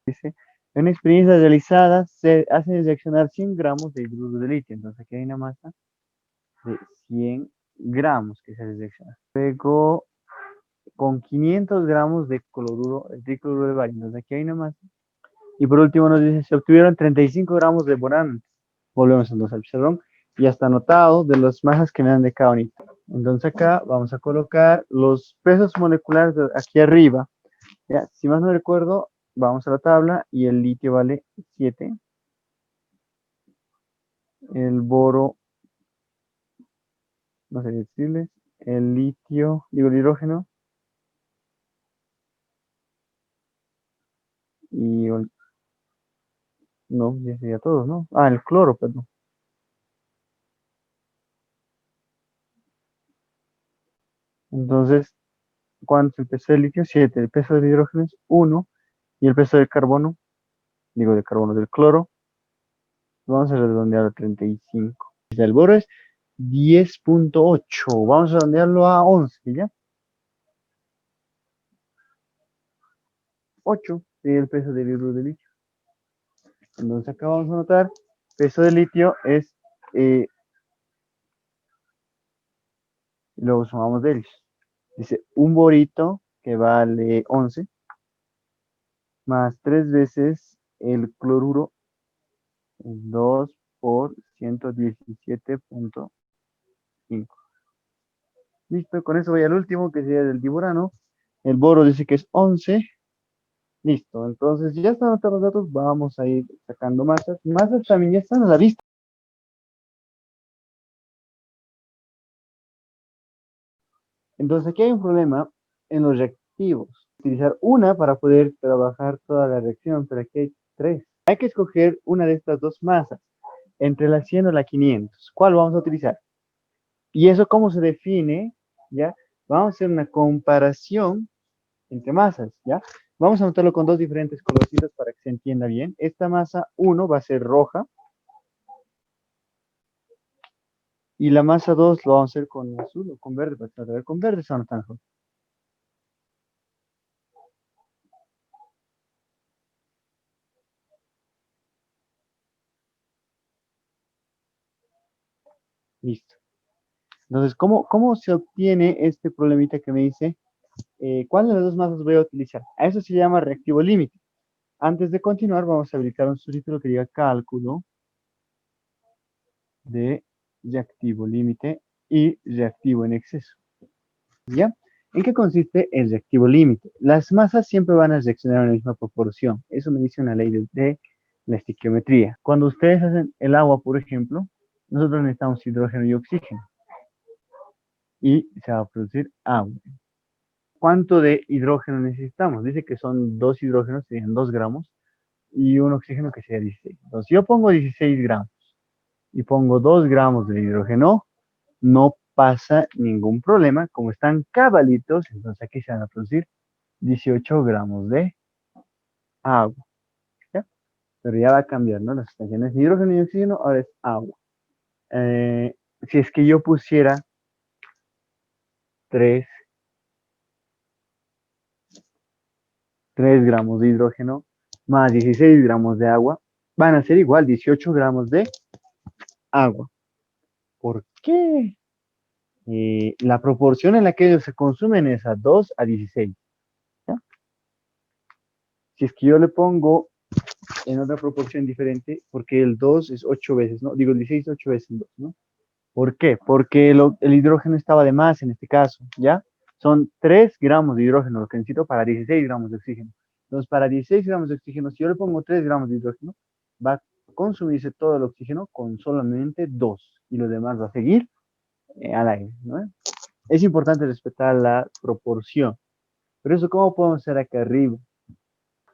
Dice, en una experiencia realizada se hace reaccionar 100 gramos de hidruro de litio. Entonces aquí hay una masa de 100 gramos que se hace reaccionar. Luego con 500 gramos de cloruro, de tricloruro de bario. Entonces aquí hay una masa. Y por último nos dice, se obtuvieron 35 gramos de borano. Volvemos entonces al pizarrón. Y ya está anotado de las masas que me dan de cada unidad. Entonces acá vamos a colocar los pesos moleculares de aquí arriba. Ya, si más no recuerdo, Vamos a la tabla y el litio vale 7. El boro, no sé decirles. El litio, digo el hidrógeno. Y no, ya sería todos, ¿no? Ah, el cloro, perdón. Entonces, ¿cuánto es el peso del litio? 7. El peso del hidrógeno es 1. Y el peso del carbono, digo de carbono, del cloro, vamos a redondear a 35. El boro es 10,8. Vamos a redondearlo a 11, ¿ya? 8 sería el peso del hidruro de litio. Entonces acá vamos a notar, peso de litio es, luego sumamos de ellos. Dice, un borito que vale 11, más 3 veces el cloruro, 2 por 117,5. Listo, con eso voy al último, que sería del tiburano. El boro dice que es 11. Listo, entonces ya están anotados los datos, vamos a ir sacando masas. Masas también ya están a la vista. Entonces aquí hay un problema en los reactivos. Utilizar una para poder trabajar toda la reacción, pero aquí hay tres. Hay que escoger una de estas dos masas, entre la 100 o la 500. ¿Cuál vamos a utilizar? ¿Y eso cómo se define? ¿Ya? Vamos a hacer una comparación entre masas, ¿ya? Vamos a anotarlo con dos diferentes colorcitos para que se entienda bien. Esta masa 1 va a ser roja y la masa 2 lo vamos a hacer con azul o con verde, para tratar de ver con verde se va a notar mejor. Listo. Entonces, ¿cómo se obtiene este problemita que me dice cuál de las dos masas voy a utilizar? A eso se llama reactivo límite. Antes de continuar, vamos a habilitar un subtítulo que diga cálculo de reactivo límite y reactivo en exceso. ¿Ya? ¿En qué consiste el reactivo límite? Las masas siempre van a reaccionar en la misma proporción. Eso me dice una ley de la estequiometría. Cuando ustedes hacen el agua, por ejemplo, nosotros necesitamos hidrógeno y oxígeno. Y se va a producir agua. ¿Cuánto de hidrógeno necesitamos? Dice que son 2 hidrógenos, serían 2 gramos, y un oxígeno que sería 16. Entonces, yo pongo 16 gramos y pongo 2 gramos de hidrógeno, no pasa ningún problema. Como están cabalitos, entonces aquí se van a producir 18 gramos de agua. ¿Ya? Pero ya va a cambiar, ¿no? Las sustancias de hidrógeno y oxígeno, ahora es agua. Si es que yo pusiera 3 gramos de hidrógeno más 16 gramos de agua, van a ser igual 18 gramos de agua. ¿Por qué? La proporción en la que ellos se consumen es a 2 a 16. ¿Ya? Si es que yo le pongo en otra proporción diferente, porque el 2 es 8 veces, ¿no? Digo, el 16 es 8 veces 2, ¿no? ¿Por qué? Porque el hidrógeno estaba de más en este caso, ¿ya? Son 3 gramos de hidrógeno lo que necesito para 16 gramos de oxígeno. Entonces, para 16 gramos de oxígeno, si yo le pongo 3 gramos de hidrógeno, va a consumirse todo el oxígeno con solamente 2 y lo demás va a seguir al aire, ¿no? Es importante respetar la proporción. Pero eso, ¿cómo podemos hacer acá arriba?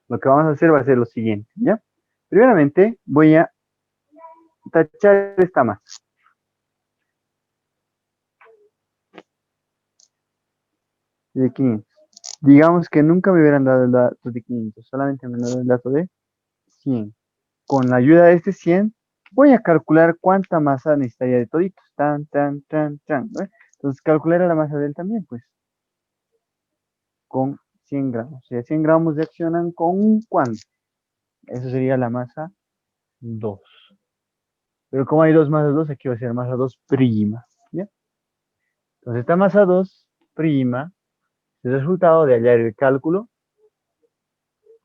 Lo que vamos a hacer va a ser lo siguiente, ¿ya? Primeramente, voy a tachar esta masa. De 500. Digamos que nunca me hubieran dado el dato de 500, solamente me han dado el dato de 100. Con la ayuda de este 100, voy a calcular cuánta masa necesitaría de toditos. Tan, tan, tan, tan. ¿No? Entonces, calcular la masa de él también, pues, con 100 gramos. O sea, 100 gramos reaccionan con ¿cuánto? Eso sería la masa 2. Pero como hay dos masas 2, aquí va a ser masa 2 prima. ¿Ya? Entonces, esta masa 2 prima es el resultado de hallar el cálculo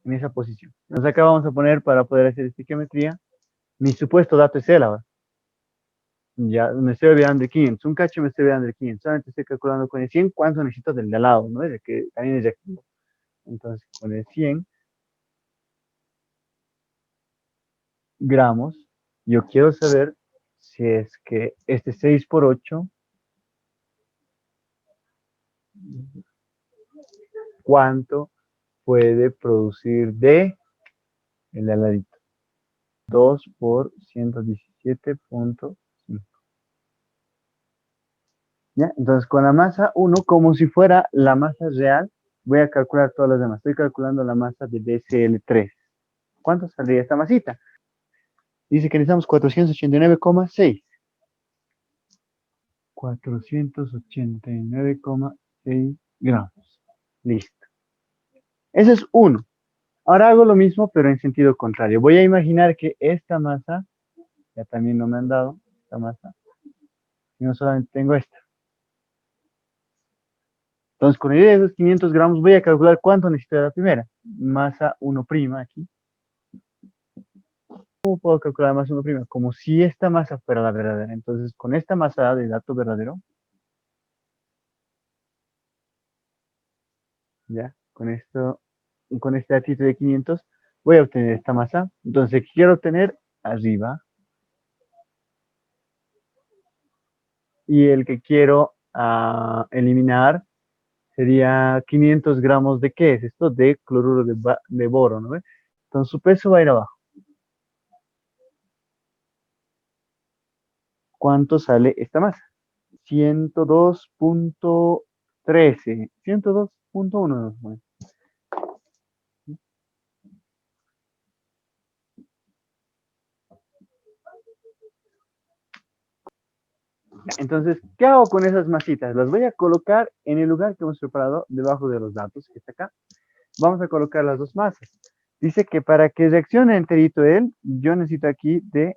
en esa posición. Entonces, acá vamos a poner, para poder hacer estequiometría, mi supuesto dato es él ahora. Ya me estoy olvidando de 500. Un cacho me estoy olvidando de 500. Solamente estoy calculando con el 100 cuánto necesito del de al lado, ¿no? De que también es reactivo. Entonces, con el 100 gramos. Yo quiero saber si es que este 6 por 8, ¿cuánto puede producir de el aladito? 2 por 117.5. ¿Ya? Entonces, con la masa 1, como si fuera la masa real, voy a calcular todas las demás. Estoy calculando la masa de BCl3. ¿Cuánto saldría esta masita? Dice que necesitamos 489,6. 489,6 gramos. Listo. Ese es uno. Ahora hago lo mismo, pero en sentido contrario. Voy a imaginar que esta masa, ya también no me han dado esta masa, y no solamente tengo esta. Entonces, con la idea de esos 500 gramos, voy a calcular cuánto necesito de la primera. Masa 1' aquí. ¿Cómo puedo calcular masa 1'? Como si esta masa fuera la verdadera. Entonces, con esta masa de dato verdadero, ya, con este datito de 500, voy a obtener esta masa. Entonces, quiero obtener arriba. Y el que quiero eliminar sería 500 gramos de ¿qué es esto? De cloruro de boro, ¿no? Entonces su peso va a ir abajo. ¿Cuánto sale esta masa? 102.13, 102.1. Bueno. Entonces, ¿qué hago con esas masitas? Las voy a colocar en el lugar que hemos preparado debajo de los datos, que está acá. Vamos a colocar las dos masas. Dice que para que reaccione enterito él, yo necesito aquí de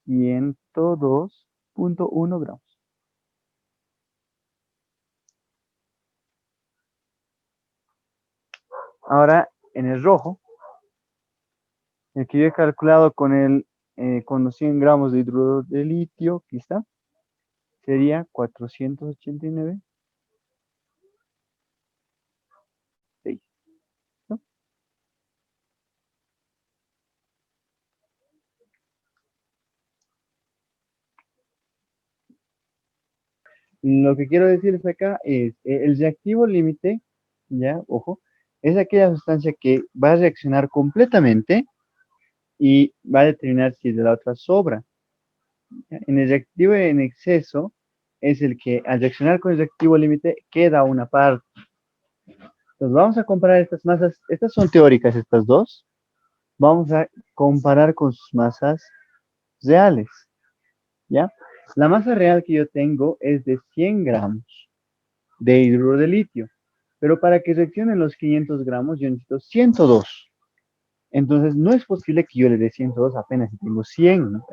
102.1 gramos. Ahora, en el rojo, el que yo he calculado con los 100 gramos de hidruro de litio, aquí está, sería 489. ¿No? Lo que quiero decirles acá es, el reactivo límite, ya, ojo, es aquella sustancia que va a reaccionar completamente y va a determinar si de la otra sobra. En el reactivo en exceso es el que al reaccionar con el reactivo límite queda una parte. Entonces vamos a comparar estas masas, estas son teóricas estas dos, vamos a comparar con sus masas reales, ¿ya? La masa real que yo tengo es de 100 gramos de hidruro de litio, pero para que reaccionen los 500 gramos yo necesito 102. Entonces no es posible que yo le dé 102 apenas si tengo 100, ¿no?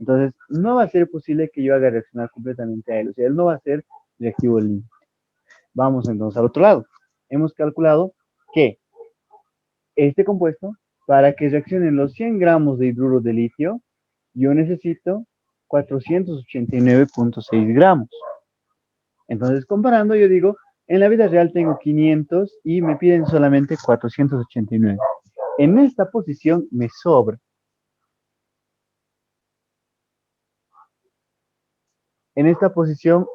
Entonces no va a ser posible que yo haga reaccionar completamente a él, o sea, él no va a ser reactivo límite. Vamos entonces al otro lado. Hemos calculado que este compuesto, para que reaccionen los 100 gramos de hidruro de litio, yo necesito 489.6 gramos. Entonces, comparando, yo digo, en la vida real tengo 500 y me piden solamente 489. En esta posición me sobra. En esta posición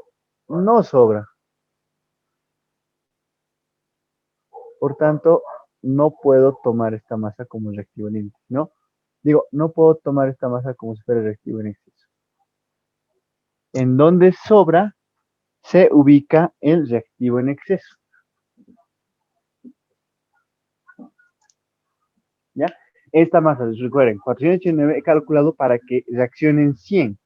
no sobra. Por tanto, no puedo tomar esta masa como reactivo límite, ¿no? Digo, no puedo tomar esta masa como si fuera reactivo en exceso. En donde sobra se ubica el reactivo en exceso. ¿Ya? Esta masa, recuerden, 489 he calculado para que reaccionen 100.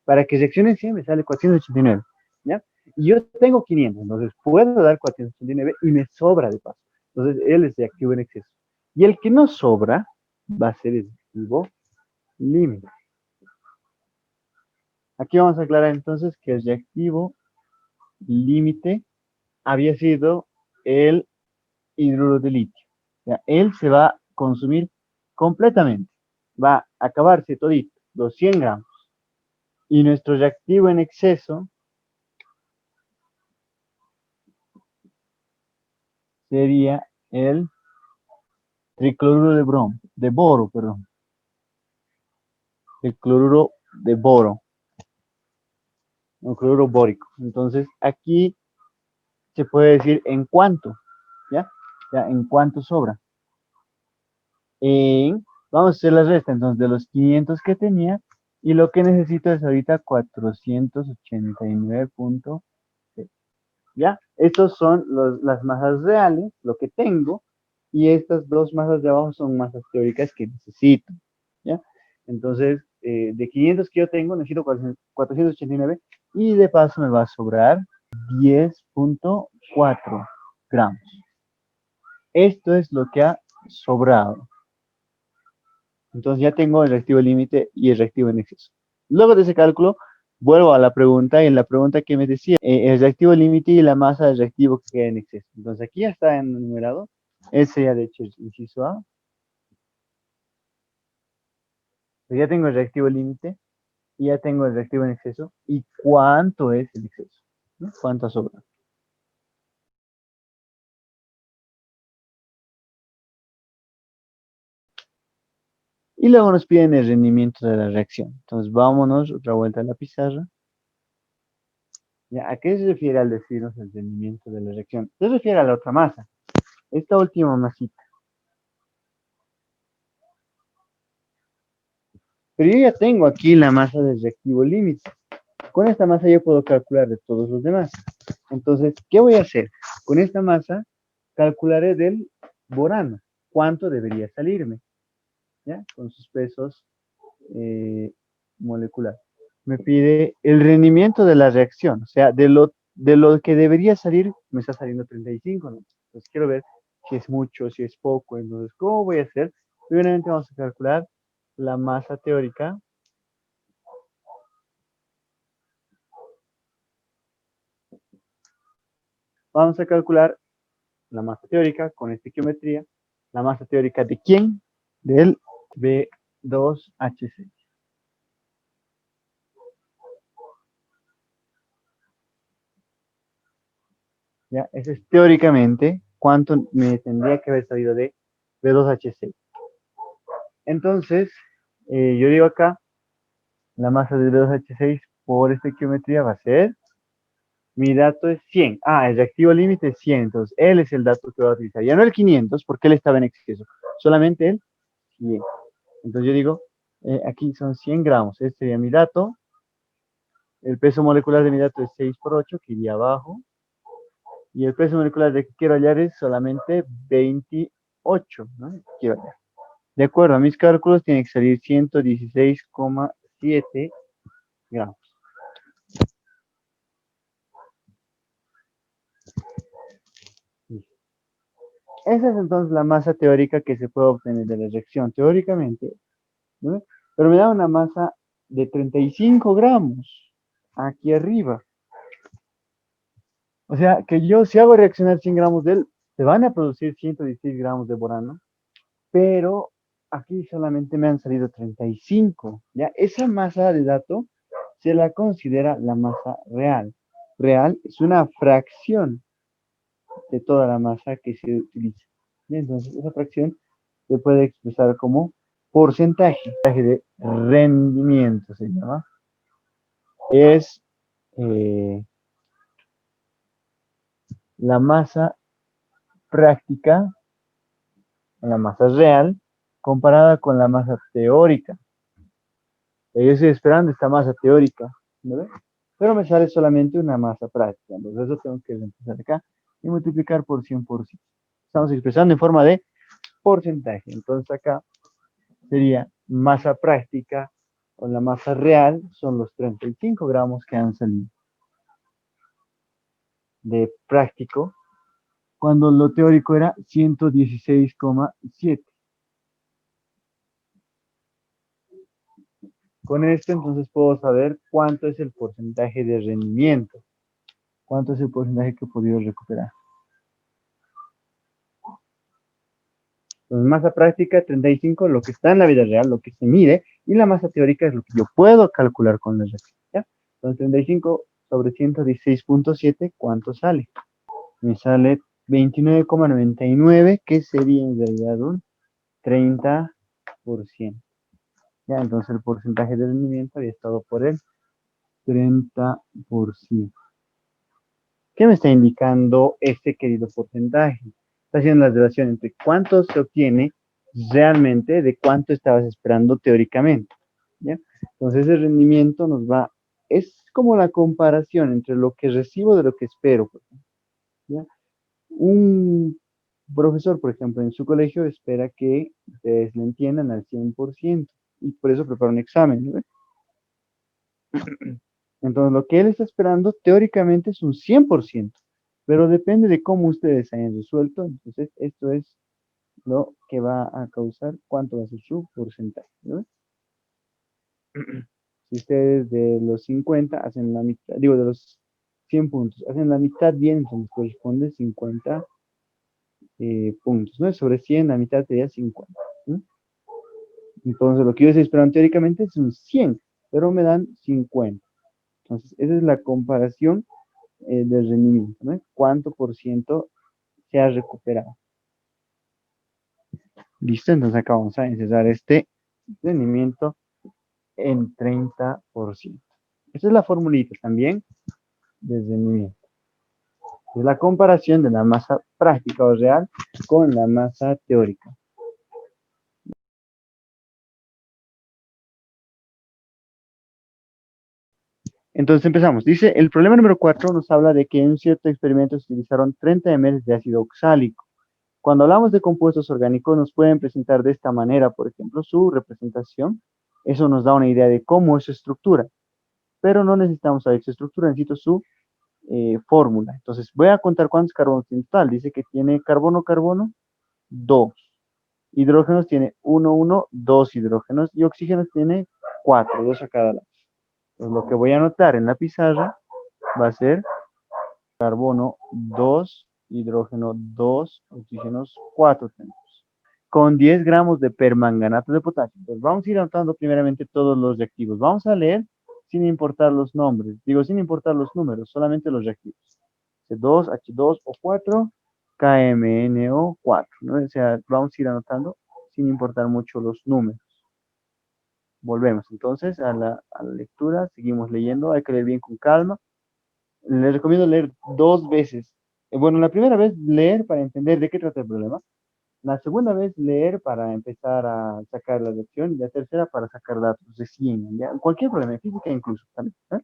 Para que reaccionen 100 me sale 489. ¿Ya? Y yo tengo 500, entonces puedo dar 489 y me sobra de paso. Entonces él es reactivo en exceso. Y el que no sobra va a ser el reactivo límite. Aquí vamos a aclarar entonces que el reactivo límite había sido el hidruro de litio. O sea, él se va a consumir completamente. Va a acabarse todito, los 100 gramos. Y nuestro reactivo en exceso sería el tricloruro de boro, perdón. del cloruro de boro, o cloruro bórico. Entonces, aquí se puede decir en cuánto, ¿ya? Ya, en cuánto sobra. Vamos a hacer la resta, entonces, de los 500 que tenía, y lo que necesito es ahorita 489. ¿Ya? Estos son las masas reales, lo que tengo, y estas dos masas de abajo son masas teóricas que necesito, ¿ya? Entonces, de 500 que yo tengo, necesito 489, y de paso me va a sobrar 10,4 gramos. Esto es lo que ha sobrado. Entonces ya tengo el reactivo límite y el reactivo en exceso. Luego de ese cálculo, vuelvo a la pregunta, y en la pregunta que me decía, el reactivo límite y la masa del reactivo que queda en exceso. Entonces aquí ya está enumerado. Ese ya de hecho es inciso A. Pues ya tengo el reactivo límite y ya tengo el reactivo en exceso. ¿Y cuánto es el exceso? ¿No? ¿Cuánto sobra? Y luego nos piden el rendimiento de la reacción. Entonces vámonos otra vuelta a la pizarra. ¿Ya? ¿A qué se refiere al decirnos el rendimiento de la reacción? Se refiere a la otra masa. Esta última masita. Pero yo ya tengo aquí la masa del reactivo límite. Con esta masa yo puedo calcular de todos los demás. Entonces, ¿qué voy a hacer? Con esta masa calcularé del borano. ¿Cuánto debería salirme? ¿Ya? Con sus pesos moleculares. Me pide el rendimiento de la reacción. O sea, de lo que debería salir, me está saliendo 35, ¿no? Entonces, quiero ver si es mucho, si es poco. Entonces, ¿cómo voy a hacer? Primeramente vamos a calcular la masa teórica. Vamos a calcular la masa teórica con estequiometría. ¿La masa teórica de quién? Del B2H6. ¿Ya? Eso es teóricamente cuánto me tendría que haber salido de B2H6. Entonces, yo digo acá, la masa de B2H6 por estequiometría va a ser, mi dato es 100. Ah, el reactivo límite es 100. Entonces, él es el dato que voy a utilizar. Ya no el 500, porque él estaba en exceso. Solamente el 100. Entonces, yo digo, aquí son 100 gramos. Este sería mi dato. El peso molecular de mi dato es 6 por 8, que iría abajo. Y el peso molecular de que quiero hallar es solamente 28, ¿no? Quiero hallar. De acuerdo a mis cálculos, tiene que salir 116,7 gramos. Esa es entonces la masa teórica que se puede obtener de la reacción, teóricamente, ¿no? Pero me da una masa de 35 gramos aquí arriba. O sea, que yo si hago reaccionar 100 gramos de él, se van a producir 116 gramos de borano, pero aquí solamente me han salido 35. ¿Ya? Esa masa de dato se la considera la masa real. Real es una fracción de toda la masa que se utiliza. ¿Ya? Entonces, esa fracción se puede expresar como porcentaje de rendimiento, se llama. Es eh, la masa práctica, la masa real, comparada con la masa teórica. Yo estoy esperando esta masa teórica, ¿no? Pero me sale solamente una masa práctica. Entonces eso tengo que empezar acá y multiplicar por 100%. Estamos expresando en forma de porcentaje. Entonces acá sería masa práctica o la masa real son los 35 gramos que han salido de práctico, cuando lo teórico era 116,7. Con esto entonces puedo saber cuánto es el porcentaje de rendimiento, cuánto es el porcentaje que he podido recuperar. Entonces, masa práctica 35, lo que está en la vida real, lo que se mide, y la masa teórica es lo que yo puedo calcular con la reacción. ¿Ya? Entonces 35 sobre 116,7, ¿cuánto sale? Me sale 29,99, que sería en realidad un 30%. Ya, entonces el porcentaje de rendimiento había estado por el 30%. ¿Qué me está indicando este querido porcentaje? Está haciendo la relación entre cuánto se obtiene realmente de cuánto estabas esperando teóricamente. ¿Ya? Entonces el rendimiento es como la comparación entre lo que recibo de lo que espero. ¿Ya? Un profesor, por ejemplo, en su colegio espera que ustedes le entiendan al 100% y por eso prepara un examen. ¿No? Entonces, lo que él está esperando teóricamente es un 100%, pero depende de cómo ustedes hayan resuelto. Entonces, esto es lo que va a causar cuánto va a ser su porcentaje. ¿No? Si ustedes de los 50 hacen la mitad, digo, de los 100 puntos, hacen la mitad bien, entonces corresponde 50 puntos, ¿no? Sobre 100, la mitad sería 50. ¿No? Entonces, lo que ellos esperan teóricamente es un 100, pero me dan 50. Entonces, esa es la comparación del rendimiento, ¿no? ¿Cuánto por ciento se ha recuperado? Listo, entonces acá vamos a encerrar este rendimiento en 30%. Esta es la formulita también del rendimiento. Es la comparación de la masa práctica o real con la masa teórica. Entonces empezamos. Dice, el problema número 4 nos habla de que en un cierto experimento se utilizaron 30 ml de ácido oxálico. Cuando hablamos de compuestos orgánicos, nos pueden presentar de esta manera, por ejemplo, su representación. Eso nos da una idea de cómo es su estructura, pero no necesitamos saber su estructura, necesito su fórmula. Entonces, voy a contar cuántos carbonos tiene total. Dice que tiene carbono, 2. Hidrógenos tiene uno, 2 hidrógenos y oxígenos tiene 4, 2 a cada lado. Entonces, lo que voy a anotar en la pizarra va a ser carbono 2, hidrógeno 2, oxígenos 4 tenemos. Con 10 gramos de permanganato de potasio. Pues vamos a ir anotando primeramente todos los reactivos. Vamos a leer sin importar los nombres. Digo, sin importar los números, solamente los reactivos. C2, H2 o 4, KMNO4. ¿No? O sea, vamos a ir anotando sin importar mucho los números. Volvemos entonces a la lectura. Seguimos leyendo. Hay que leer bien con calma. Les recomiendo leer 2 veces. Bueno, la primera vez leer para entender de qué trata el problema. La segunda vez leer para empezar a sacar la lección y la tercera para sacar datos recién, ¿ya? Cualquier problema, física incluso, también, ¿eh?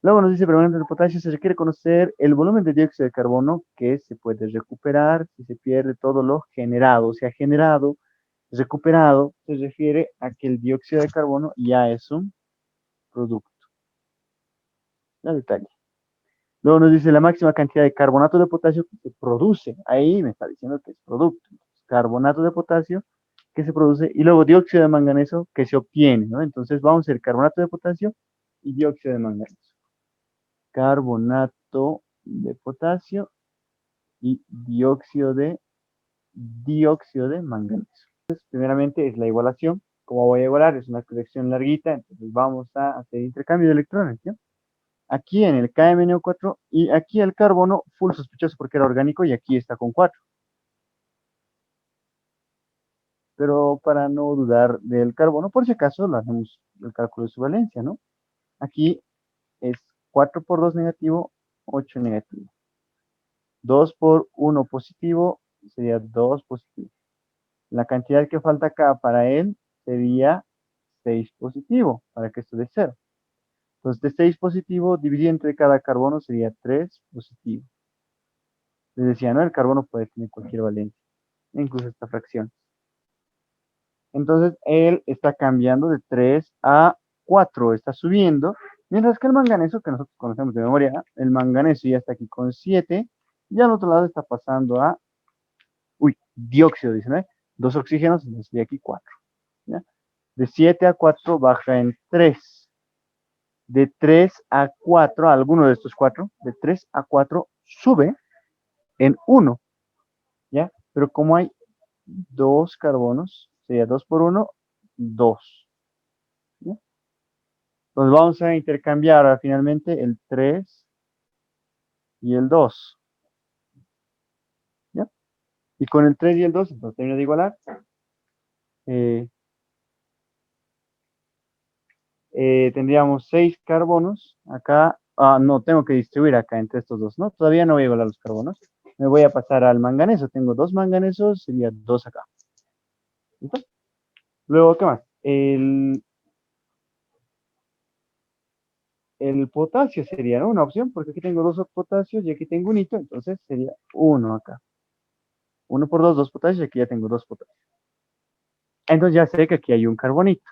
Luego nos dice, permanente del potasio, se requiere conocer el volumen de dióxido de carbono que se puede recuperar si se pierde todo lo generado. O sea, generado, recuperado, se refiere a que el dióxido de carbono ya es un producto. Ya detalle. Luego nos dice la máxima cantidad de carbonato de potasio que se produce. Ahí me está diciendo que es producto. Carbonato de potasio que se produce y luego dióxido de manganeso que se obtiene, ¿no? Entonces vamos a hacer carbonato de potasio y dióxido de manganeso. Carbonato de potasio y dióxido de manganeso. Entonces, primeramente es la igualación. ¿Cómo voy a igualar? Es una colección larguita, entonces vamos a hacer intercambio de electrones, ¿sí? Aquí en el KMNO4 y aquí el carbono full sospechoso porque era orgánico y aquí está con 4. Pero para no dudar del carbono, por si acaso, lo hacemos el cálculo de su valencia, ¿no? Aquí es 4 por 2 negativo, 8 negativo. 2 por 1 positivo sería 2 positivo. La cantidad que falta acá para él sería 6 positivo, para que esto dé 0. Entonces, de 6 positivo dividido entre cada carbono sería 3 positivo. Les decía, ¿no? El carbono puede tener cualquier valencia, incluso esta fracción. Entonces, él está cambiando de 3 a 4, está subiendo, mientras que el manganeso, que nosotros conocemos de memoria, el manganeso ya está aquí con 7, y al otro lado está pasando a, dióxido, dice, ¿no? 2 oxígenos, entonces de aquí 4. ¿Ya? De 7 a 4 baja en 3. De 3 a 4, alguno de estos 4, de 3 a 4 sube en 1, ¿ya? Pero como hay 2 carbonos, sería 2 por 1, 2. ¿Ya? Entonces vamos a intercambiar ahora finalmente el 3 y el 2. ¿Ya? Y con el 3 y el 2, entonces termino de igualar. tendríamos 6 carbonos acá. No, tengo que distribuir acá entre estos dos, ¿no? Todavía no voy a igualar los carbonos. Me voy a pasar al manganeso. Tengo 2 manganesos, sería 2 acá. ¿Listo? Luego, ¿qué más? El potasio sería, ¿no?, una opción, porque aquí tengo 2 potasios y aquí tengo un hito, entonces sería 1 acá. 1 por 2, 2 potasios, y aquí ya tengo 2 potasios. Entonces ya sé que aquí hay un carbonito.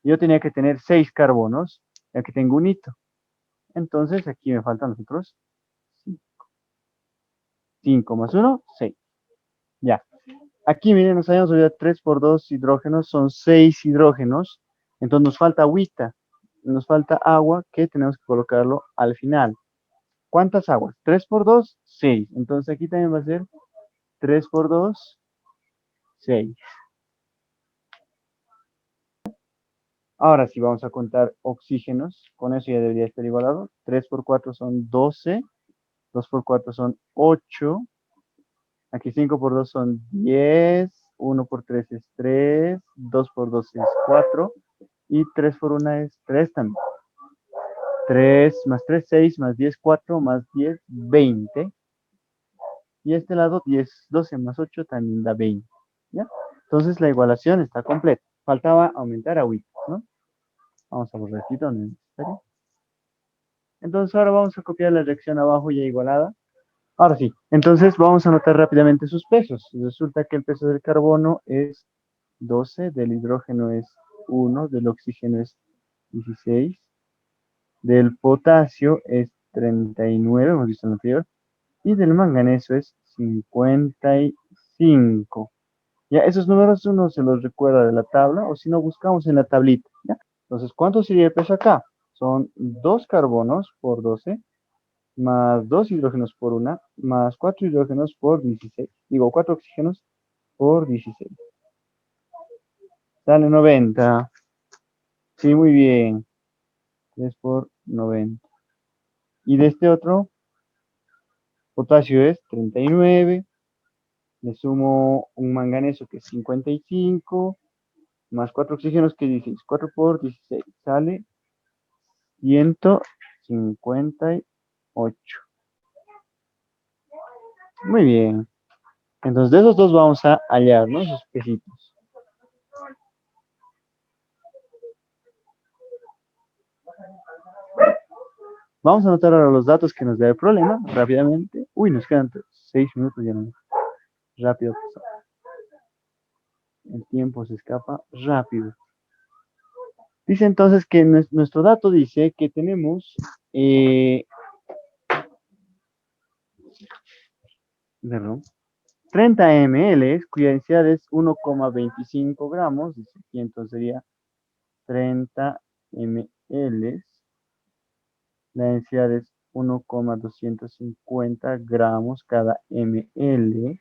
Yo tenía que tener 6 carbonos, y aquí tengo un hito. Entonces aquí me faltan los otros 5 más 1, 6. Ya. Aquí, miren, nos habíamos olvidado 3 por 2 hidrógenos, son 6 hidrógenos. Entonces nos falta agüita, nos falta agua que tenemos que colocarlo al final. ¿Cuántas aguas? 3 por 2, 6. Entonces aquí también va a ser 3 por 2, 6. Ahora sí vamos a contar oxígenos. Con eso ya debería estar igualado. 3 por 4 son 12. 2 por 4 son 8. Aquí 5 por 2 son 10. 1 por 3 es 3. 2 por 2 es 4. Y 3 por 1 es 3 también. 3 más 3, 6, más 10, 4, más 10, 20. Y este lado 10, 12 más 8 también da 20. ¿Ya? Entonces la igualación está completa. Faltaba aumentar agüita, ¿no? Vamos a borrar aquí donde es necesario. Entonces ahora vamos a copiar la reacción abajo ya igualada. Ahora sí, entonces vamos a anotar rápidamente sus pesos. Resulta que el peso del carbono es 12, del hidrógeno es 1, del oxígeno es 16, del potasio es 39, hemos visto en el anterior, y del manganeso es 55. Ya, esos números uno se los recuerda de la tabla, o si no, buscamos en la tablita, ¿ya? Entonces, ¿cuánto sería el peso acá? Son 2 carbonos por 12, más 2 hidrógenos por 1, más 4 hidrógenos por 16. Digo, 4 oxígenos por 16. Sale 90. Sí, muy bien. 3 por 90. Y de este otro, potasio es 39. Le sumo un manganeso que es 55, más 4 oxígenos que es 16. 4 por 16. Sale 158. Muy bien. Entonces, de esos dos vamos a hallar, ¿no?, esos pesitos. Vamos a anotar ahora los datos que nos da el problema rápidamente. Uy, nos quedan 6 minutos ya. No. Rápido. El tiempo se escapa rápido. Dice entonces que nuestro dato dice que tenemos 30 ml, cuya densidad es 1,25 gramos. Dice aquí entonces sería 30 ml. La densidad es 1,250 gramos cada ml.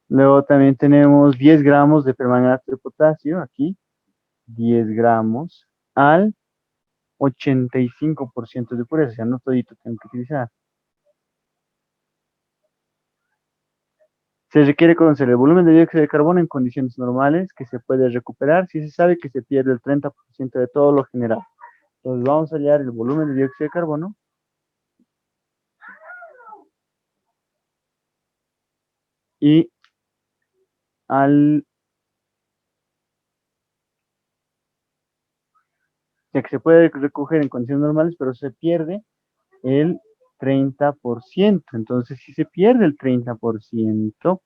Luego también tenemos 10 gramos de permanganato de potasio, aquí, 10 gramos al 85% de pureza, o sea, no todito tengo que utilizar. Se requiere conocer el volumen de dióxido de carbono en condiciones normales que se puede recuperar si se sabe que se pierde el 30% de todo lo generado. Entonces vamos a hallar el volumen de dióxido de carbono. Y ya que se puede recoger en condiciones normales, pero se pierde el 30%. Entonces, si se pierde el 30%,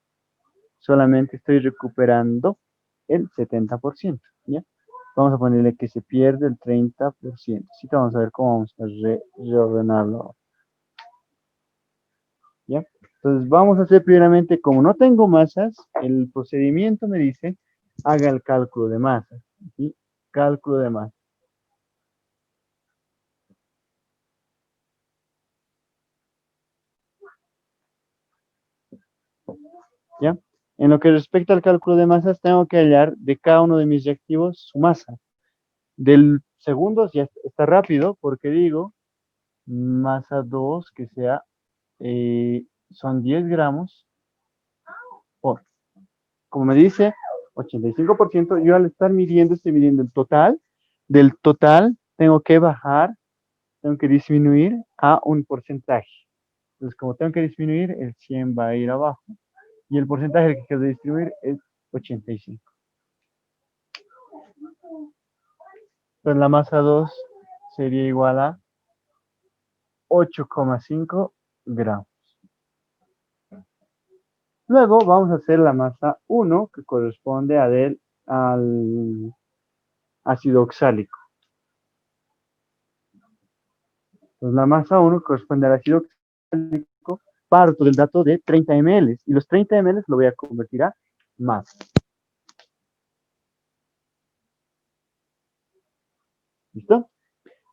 solamente estoy recuperando el 70%, ¿ya? Vamos a ponerle que se pierde el 30%. Así que vamos a ver cómo vamos a reordenarlo, ¿ya? Entonces, vamos a hacer primeramente, como no tengo masas, el procedimiento me dice, haga el cálculo de masas, ¿sí? Cálculo de masas. ¿Ya? En lo que respecta al cálculo de masas, tengo que hallar de cada uno de mis reactivos su masa. Del segundo ya está rápido, porque digo masa 2 que sea, son 10 gramos por, como me dice, 85%, yo al estar midiendo, estoy midiendo el total, del total tengo que bajar, tengo que disminuir a un porcentaje. Entonces, como tengo que disminuir, el 100 va a ir abajo. Y el porcentaje que quiero distribuir es 85. Entonces, la masa 2 sería igual a 8,5 gramos. Luego vamos a hacer la masa 1, que corresponde al ácido oxálico. Entonces, la masa 1 corresponde al ácido oxálico. Parto del dato de 30 ml. Y los 30 ml lo voy a convertir a masa. ¿Listo?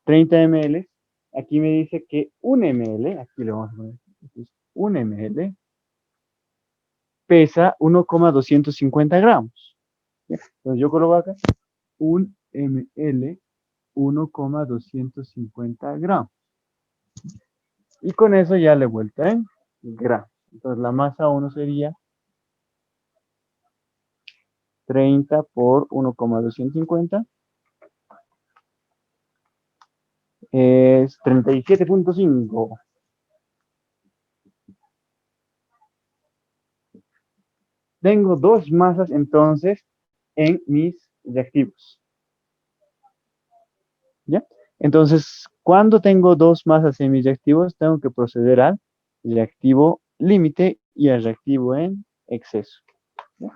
30 ml. Aquí me dice que 1 ml, aquí le vamos a poner, 1 ml, pesa 1,250 gramos. Entonces yo coloco acá 1 ml, 1,250 gramos. Y con eso ya le he vuelto en gramos. Entonces la masa 1 sería 30 por 1,250. Es 37,5. Tengo dos masas entonces en mis reactivos. ¿Ya? Entonces, cuando tengo dos masas en mis reactivos, tengo que proceder al reactivo límite y al reactivo en exceso. ¿Ya?